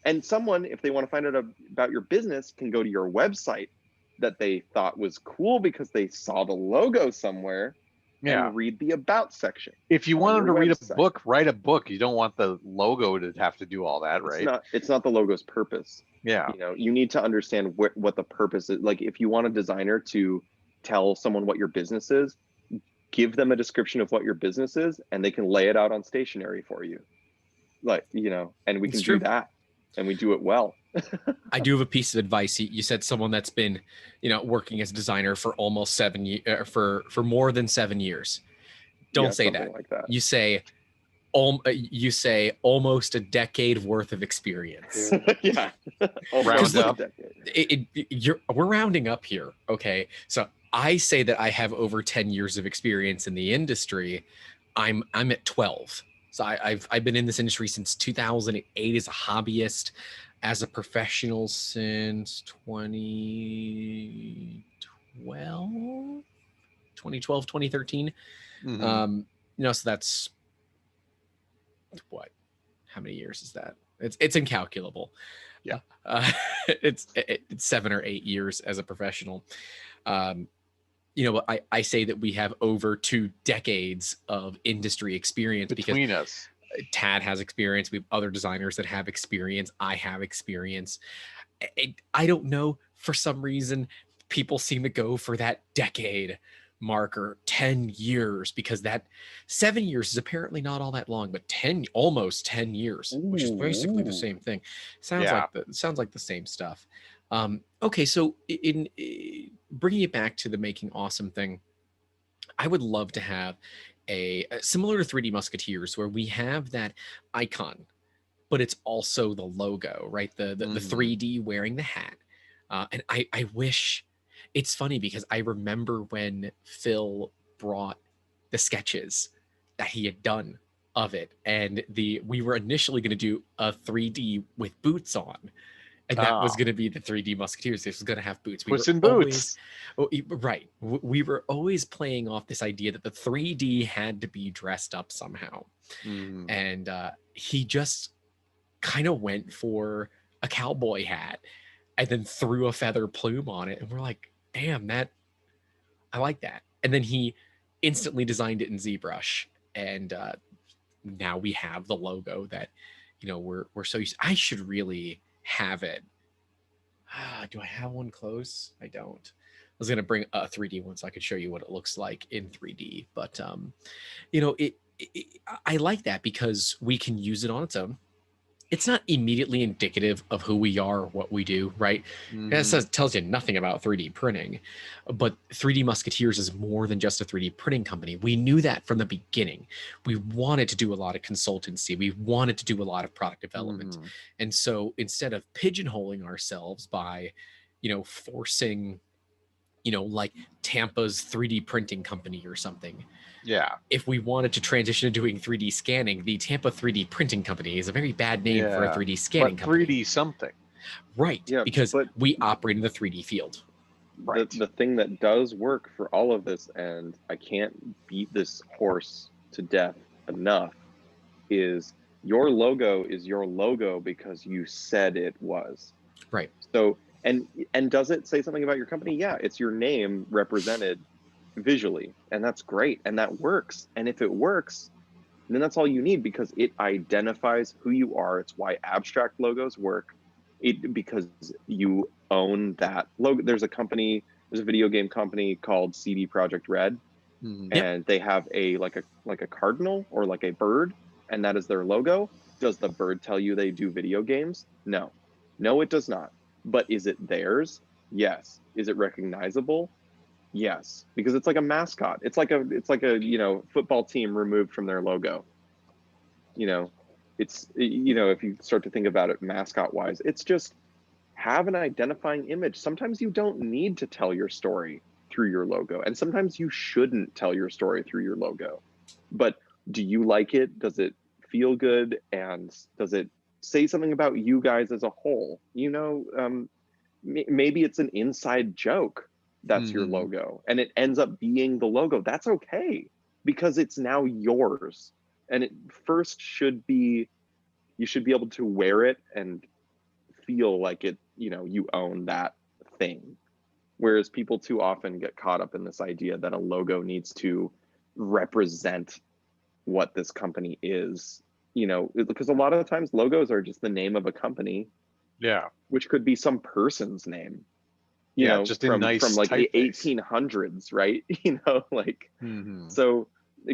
And someone, if they want to find out about your business, can go to your website that they thought was cool because they saw the logo somewhere and read the about section. If you want them to read a book, write a book. You don't want the logo to have to do all that, right? It's not the logo's purpose. Yeah. You need to understand what the purpose is. Like if you want a designer to tell someone what your business is, give them a description of what your business is and they can lay it out on stationery for you. And we can do that. And we do it well. I do have a piece of advice. You said someone that's been, working as a designer for almost 7 years, for more than 7 years. Don't say that. Like that. You say almost a decade worth of experience. Yeah. Round up. We're rounding up here. Okay. So I say that I have over 10 years of experience in the industry. I'm at 12. So I've been in this industry since 2008 as a hobbyist, as a professional since 2012, 2013. So that's what? How many years is that? It's incalculable. Yeah. It's 7 or 8 years as a professional. I say that we have over 2 decades of industry experience between us. Tad has experience. We have other designers that have experience. I have experience. I don't know. For some reason, people seem to go for that decade marker, 10 years, because that 7 years is apparently not all that long, but almost 10 years, which is basically the same thing. Sounds like the same stuff. Okay, so in bringing it back to the Making Awesome thing, I would love to have a similar to 3D Musketeers, where we have that icon, but it's also the logo, right? The 3D wearing the hat. And I wish, it's funny because I remember when Phil brought the sketches that he had done of it, and we were initially going to do a 3D with boots on. And that was going to be the 3D Musketeers. This was going to have boots. Puss in Boots. Right. We were always playing off this idea that the 3D had to be dressed up somehow. And he just kind of went for a cowboy hat and then threw a feather plume on it. And we're like, damn, I like that. And then he instantly designed it in ZBrush. And now we have the logo that, we're so used to. I should really have it. Do I have one close? I don't. I was going to bring a 3D one so I could show you what it looks like in 3D. But, I like that because we can use it on its own. It's not immediately indicative of who we are or what we do, right? It tells you nothing about 3D printing, but 3D Musketeers is more than just a 3D printing company. We knew that from the beginning. We wanted to do a lot of consultancy. We wanted to do a lot of product development. And so instead of pigeonholing ourselves by, forcing, like Tampa's 3D printing company or something. Yeah. If we wanted to transition to doing 3D scanning, the Tampa 3D printing company is a very bad name for a 3D scanning company. 3D something. Right. Yeah, because we operate in the 3D field. Right. The thing that does work for all of this, and I can't beat this horse to death enough, is your logo is your logo because you said it was. Right. So, and does it say something about your company? Yeah, it's your name represented visually, and that's great, and that works. And if it works, then that's all you need, because it identifies who you are. It's why abstract logos work. Because you own that logo. There's a video game company called CD Projekt Red, and they have like a cardinal or like a bird, and that is their logo. Does the bird tell you they do video games? No, it does not. But is it theirs? Yes. Is it recognizable? Yes, because it's like a mascot. It's like a football team removed from their logo. It's if you start to think about it mascot wise, it's just have an identifying image. Sometimes you don't need to tell your story through your logo, and sometimes you shouldn't tell your story through your logo. But do you like it? Does it feel good? And does it say something about you guys as a whole? Maybe it's an inside joke. That's your logo, and it ends up being the logo. That's okay, because it's now yours. And it first should be, you should be able to wear it and feel like it, you own that thing. Whereas people too often get caught up in this idea that a logo needs to represent what this company is, because a lot of the times logos are just the name of a company. Yeah. Which could be some person's name. Just from like the 1800s, right? So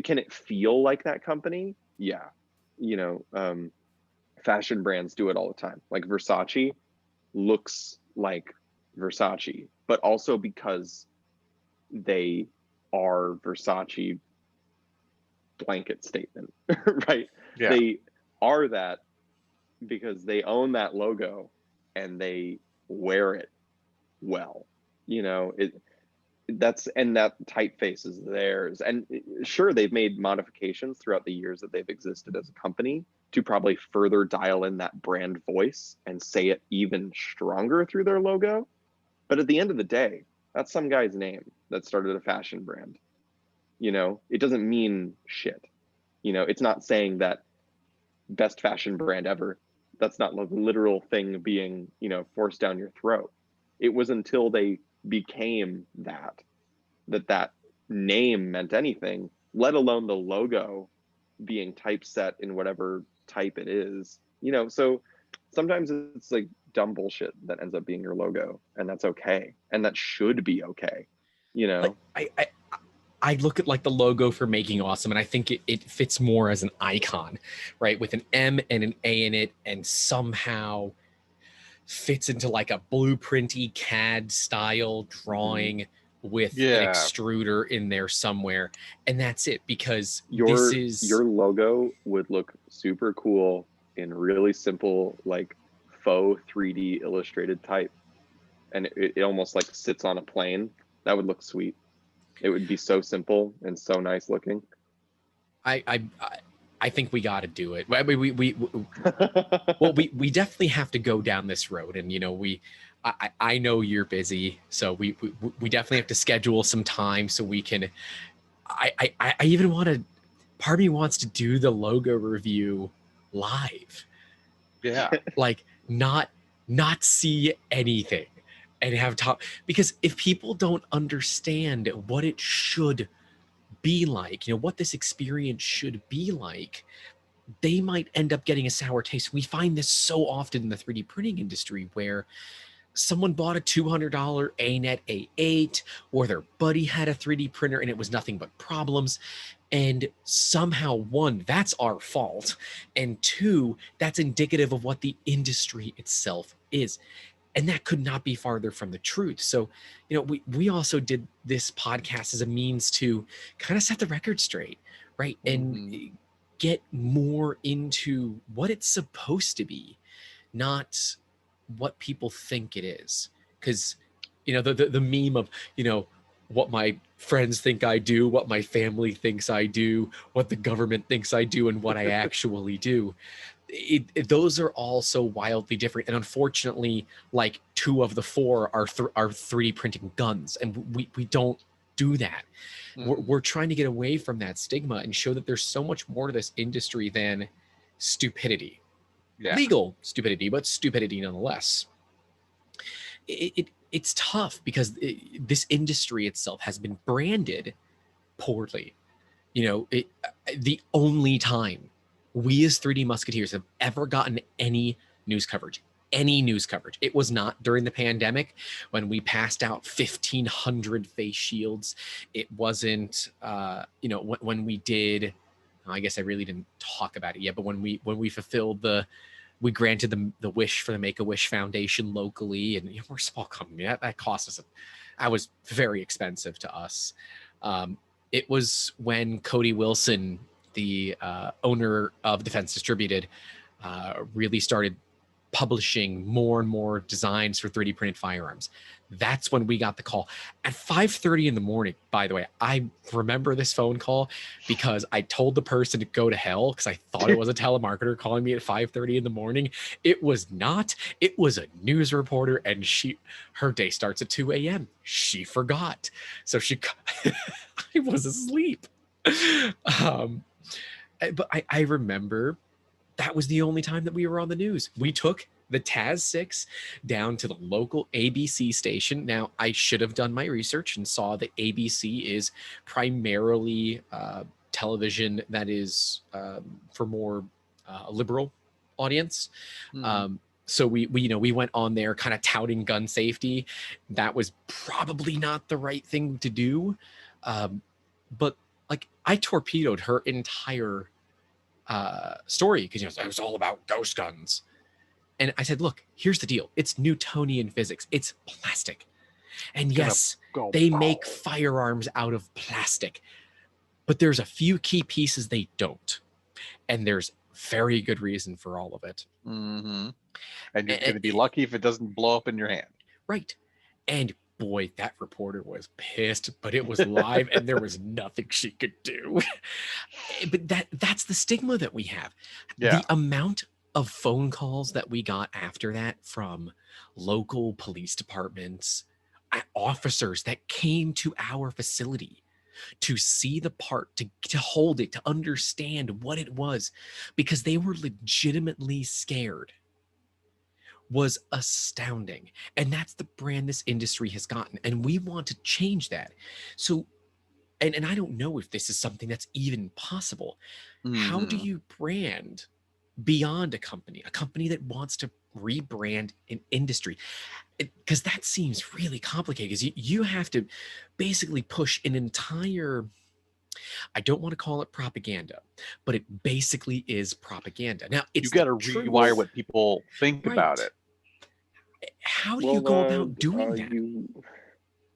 can it feel like that company? Yeah. Fashion brands do it all the time. Like Versace looks like Versace, but also because they are Versace blanket statement, right? Yeah. They are that because they own that logo and they wear it well, that typeface is theirs. And sure, they've made modifications throughout the years that they've existed as a company to probably further dial in that brand voice and say it even stronger through their logo. But at the end of the day, that's some guy's name that started a fashion brand. It doesn't mean shit. It's not saying that best fashion brand ever. That's not the literal thing being, forced down your throat. It was until they became that name meant anything, let alone the logo being typeset in whatever type it is. So sometimes it's like dumb bullshit that ends up being your logo, and that's okay, and that should be okay. I look at like the logo for Making Awesome, and I think it fits more as an icon, right? With an M and an A in it, and somehow fits into like a blueprinty CAD style drawing with an extruder in there somewhere. And that's it, because your logo would look super cool in really simple, like faux 3D illustrated type. And it almost like sits on a plane. That would look sweet. It would be so simple and so nice looking. I I think we got to do it. I mean, we definitely have to go down this road, and I know you're busy, so we definitely have to schedule some time so we can. I even want to. Part of me wants to do the logo review live. Yeah. Like not see anything and have talk, because if people don't understand what it should be like, what this experience should be like, they might end up getting a sour taste. We find this so often in the 3D printing industry where someone bought a $200 ANET A8, or their buddy had a 3D printer and it was nothing but problems. And somehow, one, that's our fault. And two, that's indicative of what the industry itself is. And that could not be farther from the truth. So, we also did this podcast as a means to kind of set the record straight, right? And get more into what it's supposed to be, not what people think it is. Because the meme of what my friends think I do, what my family thinks I do, what the government thinks I do, and what I actually do, those are all so wildly different. And unfortunately, like 2 of the 4 are 3D printing guns, and we don't do that. We're trying to get away from that stigma and show that there's so much more to this industry than stupidity. Yeah. Legal stupidity, but stupidity nonetheless. It's tough because this industry itself has been branded poorly. The only time we as 3D Musketeers have ever gotten any news coverage, it was not during the pandemic when we passed out 1,500 face shields. It wasn't, when we did, I guess I really didn't talk about it yet, but when we fulfilled we granted the wish for the Make-A-Wish Foundation locally, and we're a small company. That cost us, that was very expensive to us. It was when Cody Wilson, the owner of Defense Distributed, really started publishing more and more designs for 3D printed firearms. That's when we got the call at 5:30 in the morning. By the way, I remember this phone call because I told the person to go to hell because I thought it was a telemarketer calling me at 5:30 in the morning. It was not. It was a news reporter, and her day starts at 2 a.m. She forgot. So I was asleep. But I remember that was the only time that we were on the news. We took the TAS-6 down to the local ABC station. Now, I should have done my research and saw that ABC is primarily television that is for more liberal audience. So we went on there kind of touting gun safety. That was probably not the right thing to do. But like, I torpedoed her entire story because it was all about ghost guns. And I said, look, here's the deal. It's Newtonian physics. It's plastic. And yes, they make firearms out of plastic. But there's a few key pieces they don't. And there's very good reason for all of it. And you're going to be lucky if it doesn't blow up in your hand. Right. And boy, that reporter was pissed, but it was live and there was nothing she could do. But that's the stigma that we have. Yeah. The amount of phone calls that we got after that from local police departments, officers that came to our facility to see the part, to hold it, to understand what it was, because they were legitimately scared, was astounding. And that's the brand this industry has gotten. And we want to change that. So, and I don't know if this is something that's even possible. How do you brand beyond a company that wants to rebrand an industry? Because that seems really complicated, because you have to basically push an entire, I don't want to call it propaganda, but it basically is propaganda. Now, you got to rewire what people think about it. How do you go about doing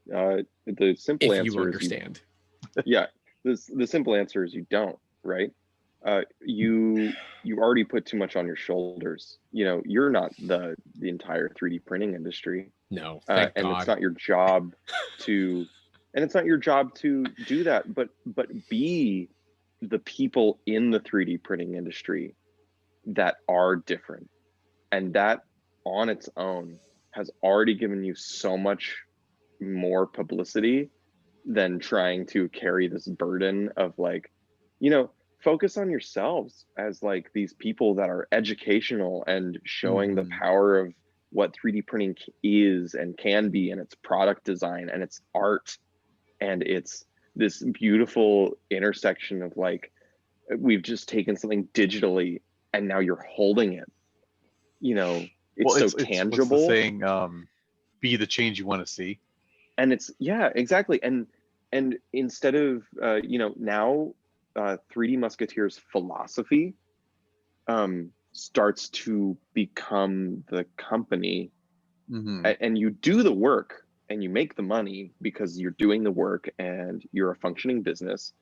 that? The simple answer, if you understand. Yeah, the simple answer is you don't, right? You already put too much on your shoulders. You're not the entire 3D printing industry. No, and God. It's not your job to, and it's not your job to do that. But be the people in the 3D printing industry that are different. And that on its own has already given you so much more publicity than trying to carry this burden of like, focus on yourselves as like these people that are educational and showing the power of what 3D printing is and can be, and its product design and its art, and it's this beautiful intersection of like, we've just taken something digitally and now you're holding it, it's so tangible. What's the saying? Be the change you want to see. And it's, yeah, exactly. And instead of now 3D Musketeers philosophy starts to become the company, and you do the work and you make the money because you're doing the work and you're a functioning business.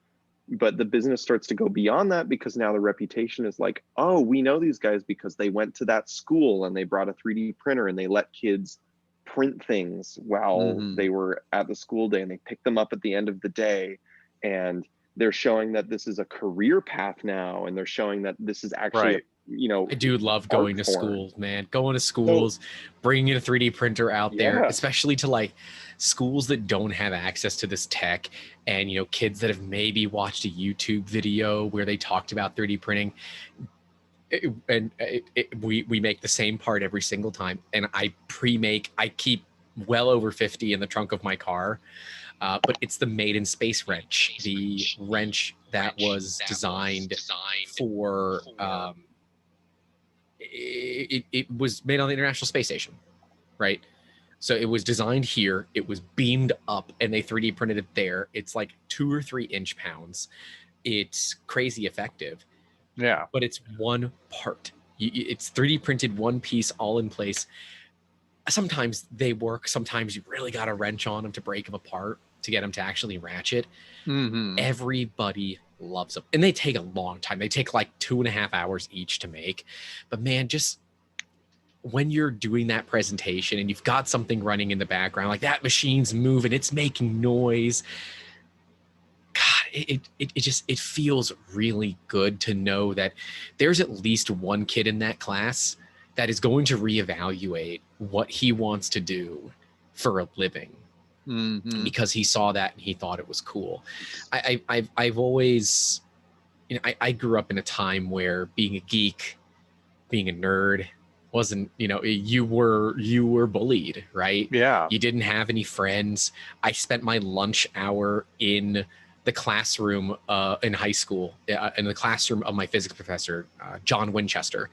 But the business starts to go beyond that because now the reputation is like, oh, we know these guys because they went to that school and they brought a 3D printer and they let kids print things while they were at the school day, and they pick them up at the end of the day, and they're showing that this is a career path now, and they're showing that this is actually I do love going to schools, man. Going to schools, bringing a 3D printer out there, especially to like schools that don't have access to this tech, and kids that have maybe watched a YouTube video where they talked about 3D printing. We make the same part every single time, and I keep well over 50 in the trunk of my car, but it's the made in space wrench, the wrench that was designed for it was made on the International Space Station, right? So it was designed here, it was beamed up, and they 3D printed it there. It's like 2 or 3 inch pounds. It's crazy effective. Yeah, but it's one part. It's 3D printed, one piece, all in place. Sometimes they work. Sometimes you really got to wrench on them to break them apart to get them to actually ratchet. Everybody loves them, and they take a long time. They take like 2.5 hours each to make. But man, just when you're doing that presentation and you've got something running in the background, like that machine's moving, it's making noise. God, it feels really good to know that there's at least one kid in that class that is going to reevaluate what he wants to do for a living because he saw that and he thought it was cool. I've always, I grew up in a time where being a geek, being a nerd wasn't, you were bullied, right? Yeah. You didn't have any friends. I spent my lunch hour in the classroom in high school, in the classroom of my physics professor, John Winchester.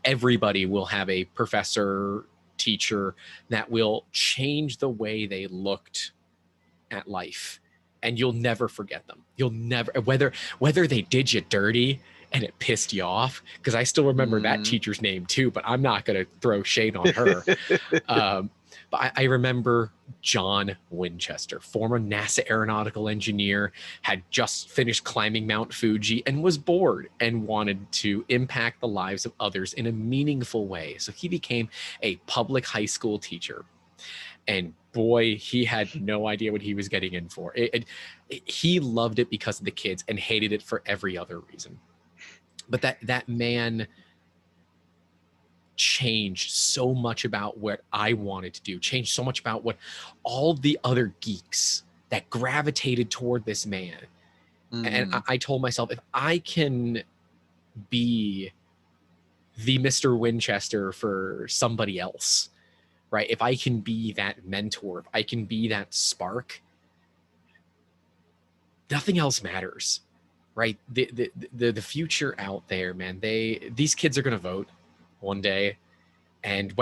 Everybody will have a professor, teacher that will change the way they looked at life, and you'll never forget them. You'll never, whether they did you dirty and it pissed you off, because I still remember that teacher's name too, but I'm not going to throw shade on her. But I remember John Winchester, former NASA aeronautical engineer, had just finished climbing Mount Fuji and was bored and wanted to impact the lives of others in a meaningful way. So he became a public high school teacher. And boy, he had no idea what he was getting in for. He loved it because of the kids and hated it for every other reason. But that man changed so much about what I wanted to do, changed so much about what all the other geeks that gravitated toward this man. And I told myself, if I can be the Mr. Winchester for somebody else, right? If I can be that mentor, if I can be that spark, nothing else matters, right? The future out there, man, these kids are going to vote one day. And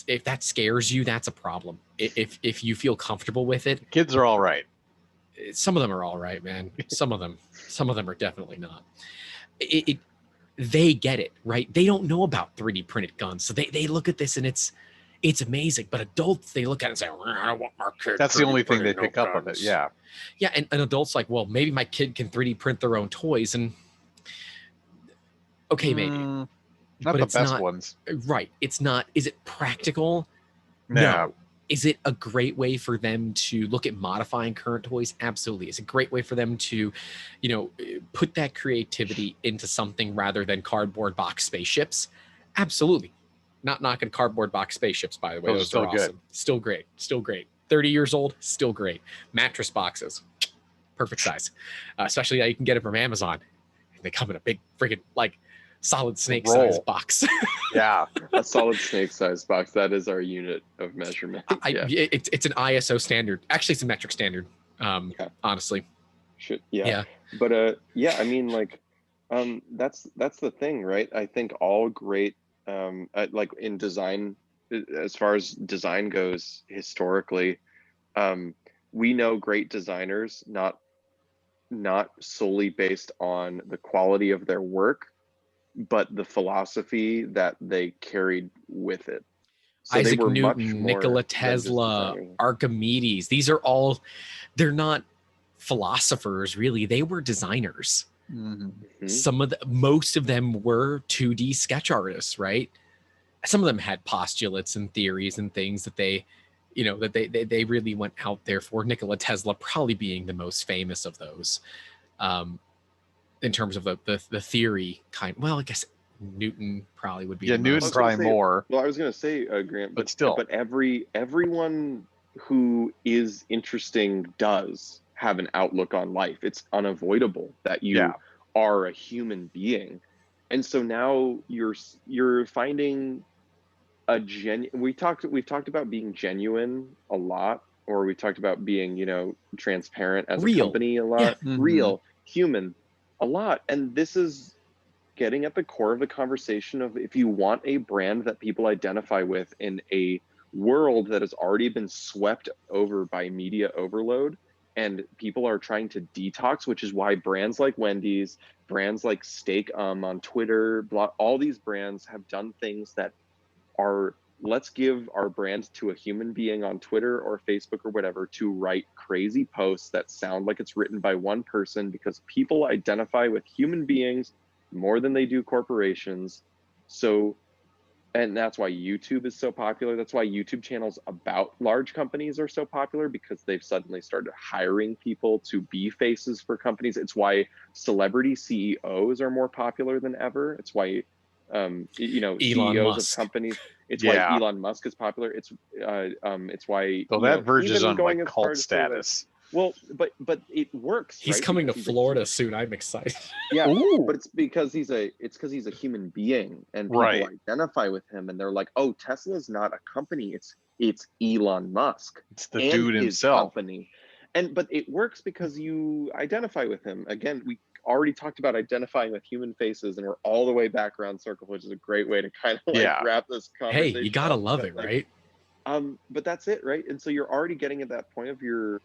if that scares you, that's a problem. If you feel comfortable with it, kids are all right. Some of them are all right, man. Some of them are definitely not. They get it, right? They don't know about 3D printed guns. So they look at this and it's amazing. But adults, they look at it and say, I don't want my kid. That's the only thing they pick up of it. Yeah. Yeah. And adults like, well, maybe my kid can 3D print their own toys. And okay, maybe. Not the best ones. Right. It's not. Is it practical? No. Is it a great way for them to look at modifying current toys? Absolutely. It's a great way for them to, put that creativity into something rather than cardboard box spaceships. Absolutely. Not knocking cardboard box spaceships, by the way. Those are awesome. Still great. Still great. 30 years old, still great. Mattress boxes, perfect size. Especially you can get it from Amazon. They come in a big friggin' solid snake size box. Yeah, a solid snake size box. That is our unit of measurement. It's an ISO standard. Actually, it's a metric standard. Honestly. Yeah. But I mean, that's the thing, right? I think all great in design, as far as design goes historically, we know great designers not solely based on the quality of their work, but the philosophy that they carried with it. So Isaac Newton, Nikola Tesla, Archimedes, they're not philosophers really. They were designers. Most of them were 2D sketch artists, right? Some of them had postulates and theories and things that they really went out there for. Nikola Tesla probably being the most famous of those, in terms of the theory kind. Well, I guess Newton probably would be. Yeah, Newton probably more. Well, I was going to say, Grant, but still, but everyone who is interesting does have an outlook on life. It's unavoidable that you are a human being, and so now you're finding a we've talked about being genuine a lot, or we talked about being transparent as a company a lot, real, human a lot, and this is getting at the core of the conversation of, if you want a brand that people identify with in a world that has already been swept over by media overload, and people are trying to detox, which is why brands like Wendy's, brands like Steak on Twitter, all these brands have done things that are, let's give our brand to a human being on Twitter or Facebook or whatever to write crazy posts that sound like it's written by one person, because people identify with human beings more than they do corporations. So, and that's why YouTube is so popular. That's why YouTube channels about large companies are so popular, because they've suddenly started hiring people to be faces for companies. It's why celebrity CEOs are more popular than ever. It's why CEOs of companies. It's why Elon Musk is popular. It's why. So that verges on like cult status. Well, but it works. He's coming to Florida soon. I'm excited. Yeah, but it's because he's a human being, and people identify with him, and they're like, "Oh, Tesla's not a company. It's Elon Musk. It's the dude himself." Company." But it works because you identify with him. Again, we already talked about identifying with human faces, and we're all the way back around circle, which is a great way to kind of wrap this conversation. Hey, you gotta love it, right? But that's it, right? And so you're already getting at that point of your.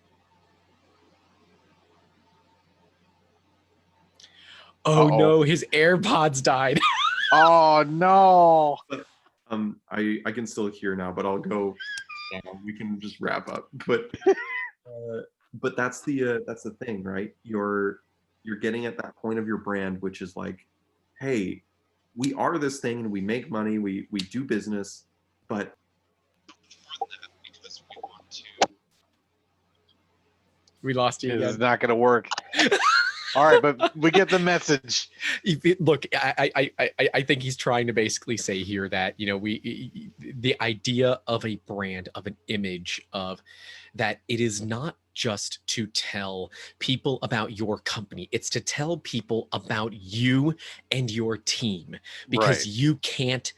Oh no, his AirPods died. Oh no. But, I can still hear now, but I'll go. We can just wrap up. But that's the thing, right? You're getting at that point of your brand, which is like, hey, we are this thing and we make money, we do business, but because we want to. We lost you. It's not going to work. All right, but we get the message. Look, I think he's trying to basically say here that the idea of a brand, of an image, of that it is not just to tell people about your company. It's to tell people about you and your team, because you can't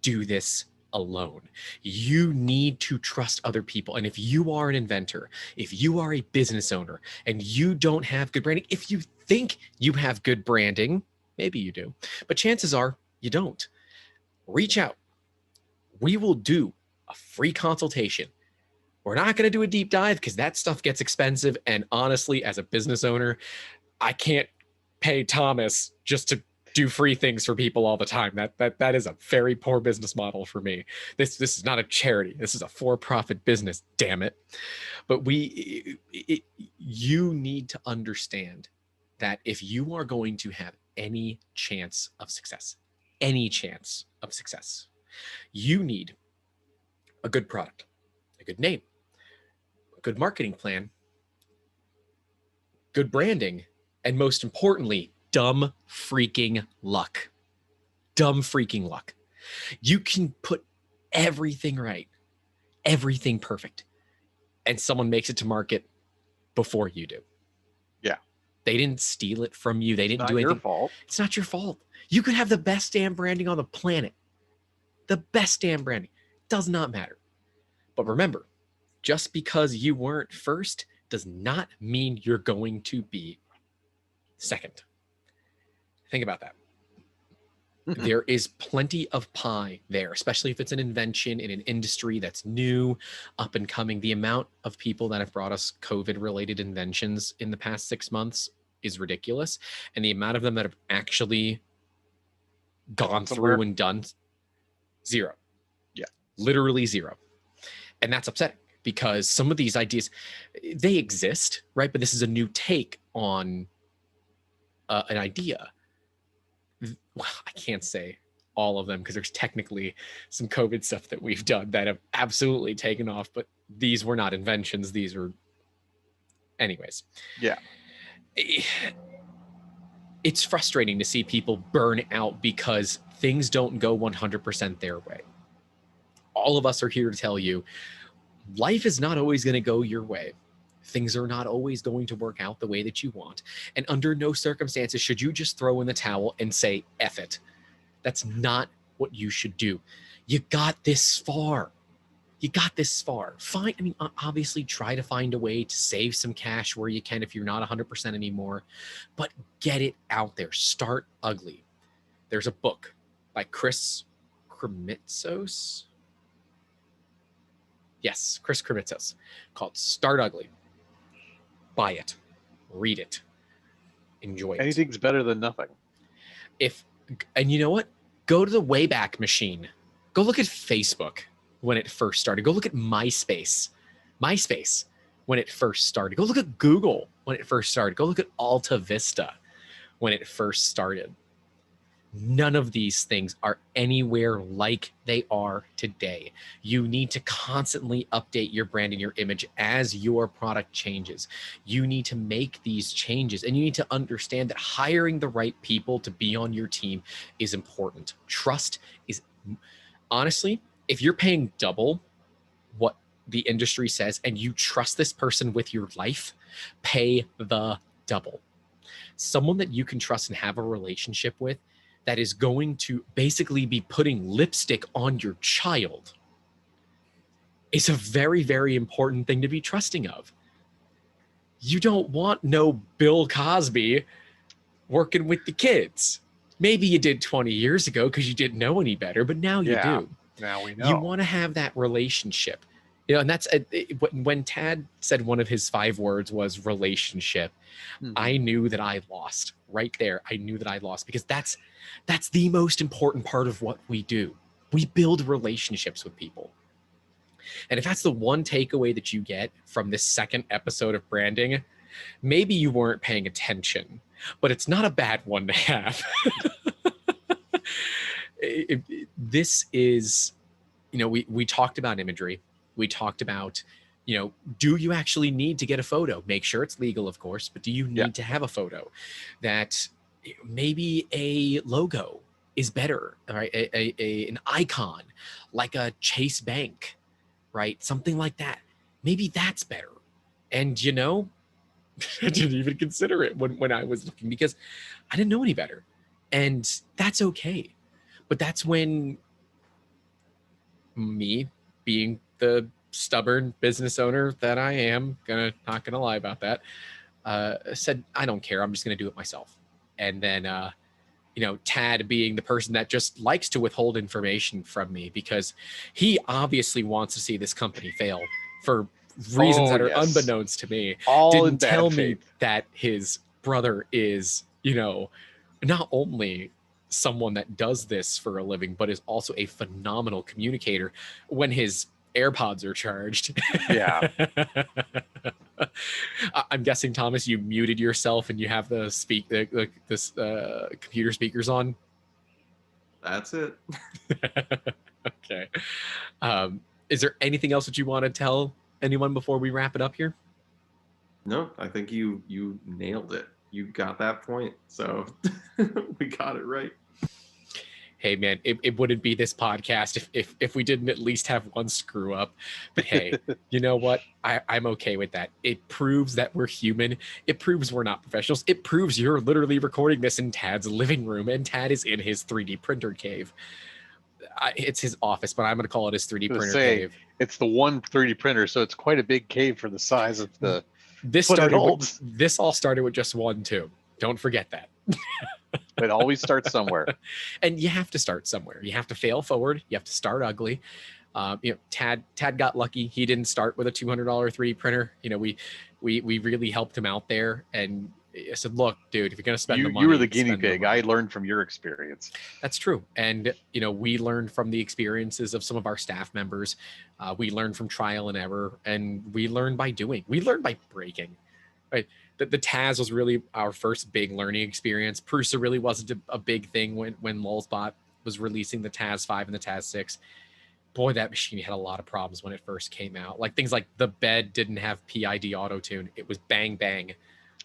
do this alone. You need to trust other people. And if you are an inventor, if you are a business owner and you don't have good branding, if you think you have good branding, maybe you do, but chances are you don't. Reach out. We will do a free consultation. We're not going to do a deep dive because that stuff gets expensive. And honestly, as a business owner, I can't pay Thomas just to do free things for people all the time. That is a very poor business model for me. This is not a charity. This is a for-profit business, damn it. But you need to understand that if you are going to have any chance of success, you need a good product, a good name, a good marketing plan, good branding, and most importantly, dumb freaking luck. Dumb freaking luck. You can put everything right, everything perfect, and someone makes it to market before you do. Yeah. They didn't steal it from you. They didn't do anything. Not your fault. It's not your fault. You could have the best damn branding on the planet. The best damn branding. Does not matter. But remember, just because you weren't first does not mean you're going to be second. Think about that. There is plenty of pie there, especially if it's an invention in an industry that's new, up and coming. The amount of people that have brought us COVID-related inventions in the past 6 months is ridiculous. And the amount of them that have actually gone through and done, zero. Yeah. Literally zero. And that's upsetting because some of these ideas, they exist, right? But this is a new take on an idea. Well, I can't say all of them because there's technically some COVID stuff that we've done that have absolutely taken off, but these were not inventions. These were, anyways. Yeah. It's frustrating to see people burn out because things don't go 100% their way. All of us are here to tell you, life is not always going to go your way. Things are not always going to work out the way that you want. And under no circumstances should you just throw in the towel and say, F it. That's not what you should do. You got this far. You got this far. Fine. I mean, obviously try to find a way to save some cash where you can if you're not 100% anymore, but get it out there. Start ugly. There's a book by Chris Krimitsos. Yes, Chris Krimitsos, called Start Ugly. Buy it, read it, enjoy it. Anything's better than nothing. And you know what? Go to the Wayback Machine. Go look at Facebook when it first started. Go look at MySpace when it first started. Go look at Google when it first started. Go look at Alta Vista when it first started. None of these things are anywhere like they are today. You need to constantly update your brand and your image as your product changes. You need to make these changes, and you need to understand that hiring the right people to be on your team is important. Trust is, honestly, if you're paying double what the industry says and you trust this person with your life, pay the double. Someone that you can trust and have a relationship with that is going to basically be putting lipstick on your child is a very, very important thing to be trusting of. You don't want no Bill Cosby working with the kids. Maybe you did 20 years ago because you didn't know any better, but now you do. Now we know. You want to have that relationship. You know, and that's when Tad said one of his 5 words was relationship, I knew that I lost right there. I knew that I lost because that's the most important part of what we do. We build relationships with people. And if that's the one takeaway that you get from this second episode of branding, maybe you weren't paying attention, but it's not a bad one to have. This is, you know, we talked about imagery. We talked about, you know, do you actually need to get a photo? Make sure it's legal, of course, but do you need to have a photo? That maybe a logo is better, right? An icon like a Chase Bank, right? Something like that. Maybe that's better. And, you know, I didn't even consider it when I was looking because I didn't know any better. And that's okay. But that's when me being the stubborn business owner that I am, not gonna lie about that, said, I don't care. I'm just going to do it myself. And then, you know, Tad being the person that just likes to withhold information from me because he obviously wants to see this company fail for reasons that are unbeknownst to me. Didn't tell me that his brother is, you know, not only someone that does this for a living, but is also a phenomenal communicator when his AirPods are charged. Yeah. I'm guessing, Thomas, you muted yourself and you have the computer speakers on. That's it. Okay. Is there anything else that you want to tell anyone before we wrap it up here? No, I think you nailed it. You got that point. So we got it right. Hey man, it wouldn't be this podcast if we didn't at least have one screw up. But hey, you know what? I'm okay with that. It proves that we're human. It proves we're not professionals. It proves you're literally recording this in Tad's living room, and Tad is in his 3D printer cave. It's his office, but I'm going to call it his 3D printer cave. It's the one 3D printer, so it's quite a big cave for the size of the this all started with just one too. Don't forget that. It always starts somewhere. And you have to start somewhere. You have to fail forward. You have to start ugly. Tad got lucky. He didn't start with a $200 3D printer. We really helped him out there. And I said, look, dude, if you're going to spend the money. You were the guinea pig. I learned from your experience. That's true. And, we learned from the experiences of some of our staff members. We learned from trial and error, and we learned by doing. We learned by breaking. Right? The Taz was really our first big learning experience. Prusa really wasn't a big thing when Lulzbot was releasing the Taz 5 and the Taz 6. Boy, that machine had a lot of problems when it first came out. Like things like the bed didn't have PID auto tune. It was bang bang,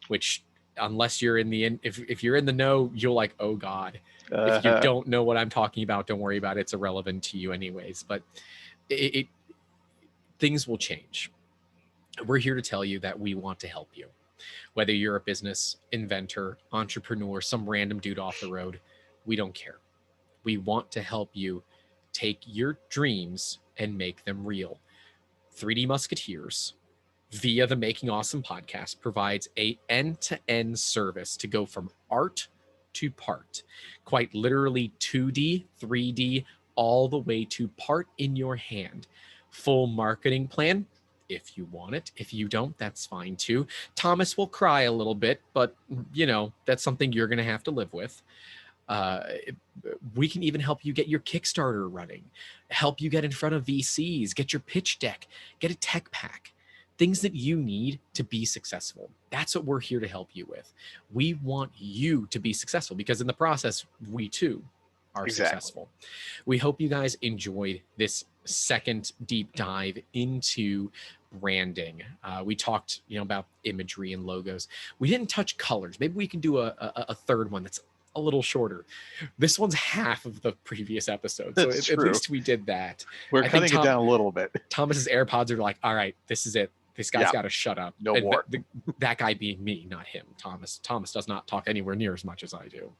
which unless you're if you're in the know, you're like, oh God. If you don't know what I'm talking about, don't worry about it. It's irrelevant to you anyways. But things will change. We're here to tell you that we want to help you. Whether you're a business, inventor, entrepreneur, some random dude off the road, we don't care. We want to help you take your dreams and make them real. 3D Musketeers, via the Making Awesome podcast, provides a end-to-end service to go from art to part. Quite literally 2D, 3D, all the way to part in your hand. Full marketing plan, if you want it. If you don't, that's fine too. Thomas will cry a little bit, but that's something you're going to have to live with. We can even help you get your Kickstarter running, help you get in front of VCs, get your pitch deck, get a tech pack, things that you need to be successful. That's what we're here to help you with. We want you to be successful because in the process, we too are successful. We hope you guys enjoyed this second deep dive into branding. We talked, about imagery and logos. We didn't touch colors. Maybe we can do a third one that's a little shorter. This one's half of the previous episode, so at least we did that. We're cutting it down a little bit. Thomas's AirPods are like, all right, this is it. This guy's got to shut up. No more. That guy being me, not him. Thomas does not talk anywhere near as much as I do.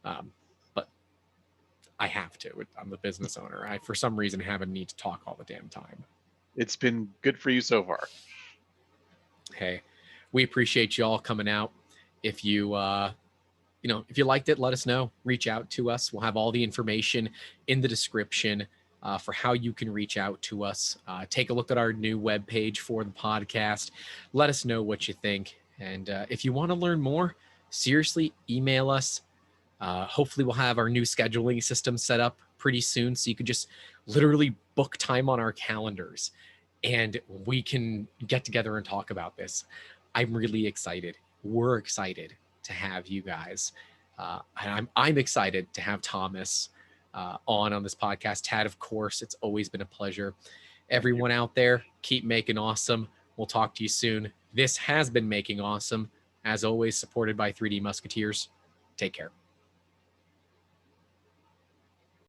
But I have to. I'm the business owner. I, for some reason, have a need to talk all the damn time. It's been good for you so far. Hey, we appreciate you all coming out. If you, if you liked it, let us know. Reach out to us. We'll have all the information in the description for how you can reach out to us. Take a look at our new webpage for the podcast. Let us know what you think. And if you want to learn more, seriously, email us. Hopefully we'll have our new scheduling system set up pretty soon, so you could just literally book time on our calendars and we can get together and talk about this. I'm really excited. We're excited to have you guys. And I'm excited to have Thomas on this podcast. Tad, of course, it's always been a pleasure. Everyone out there, keep making awesome. We'll talk to you soon. This has been Making Awesome, as always, supported by 3D Musketeers. Take care.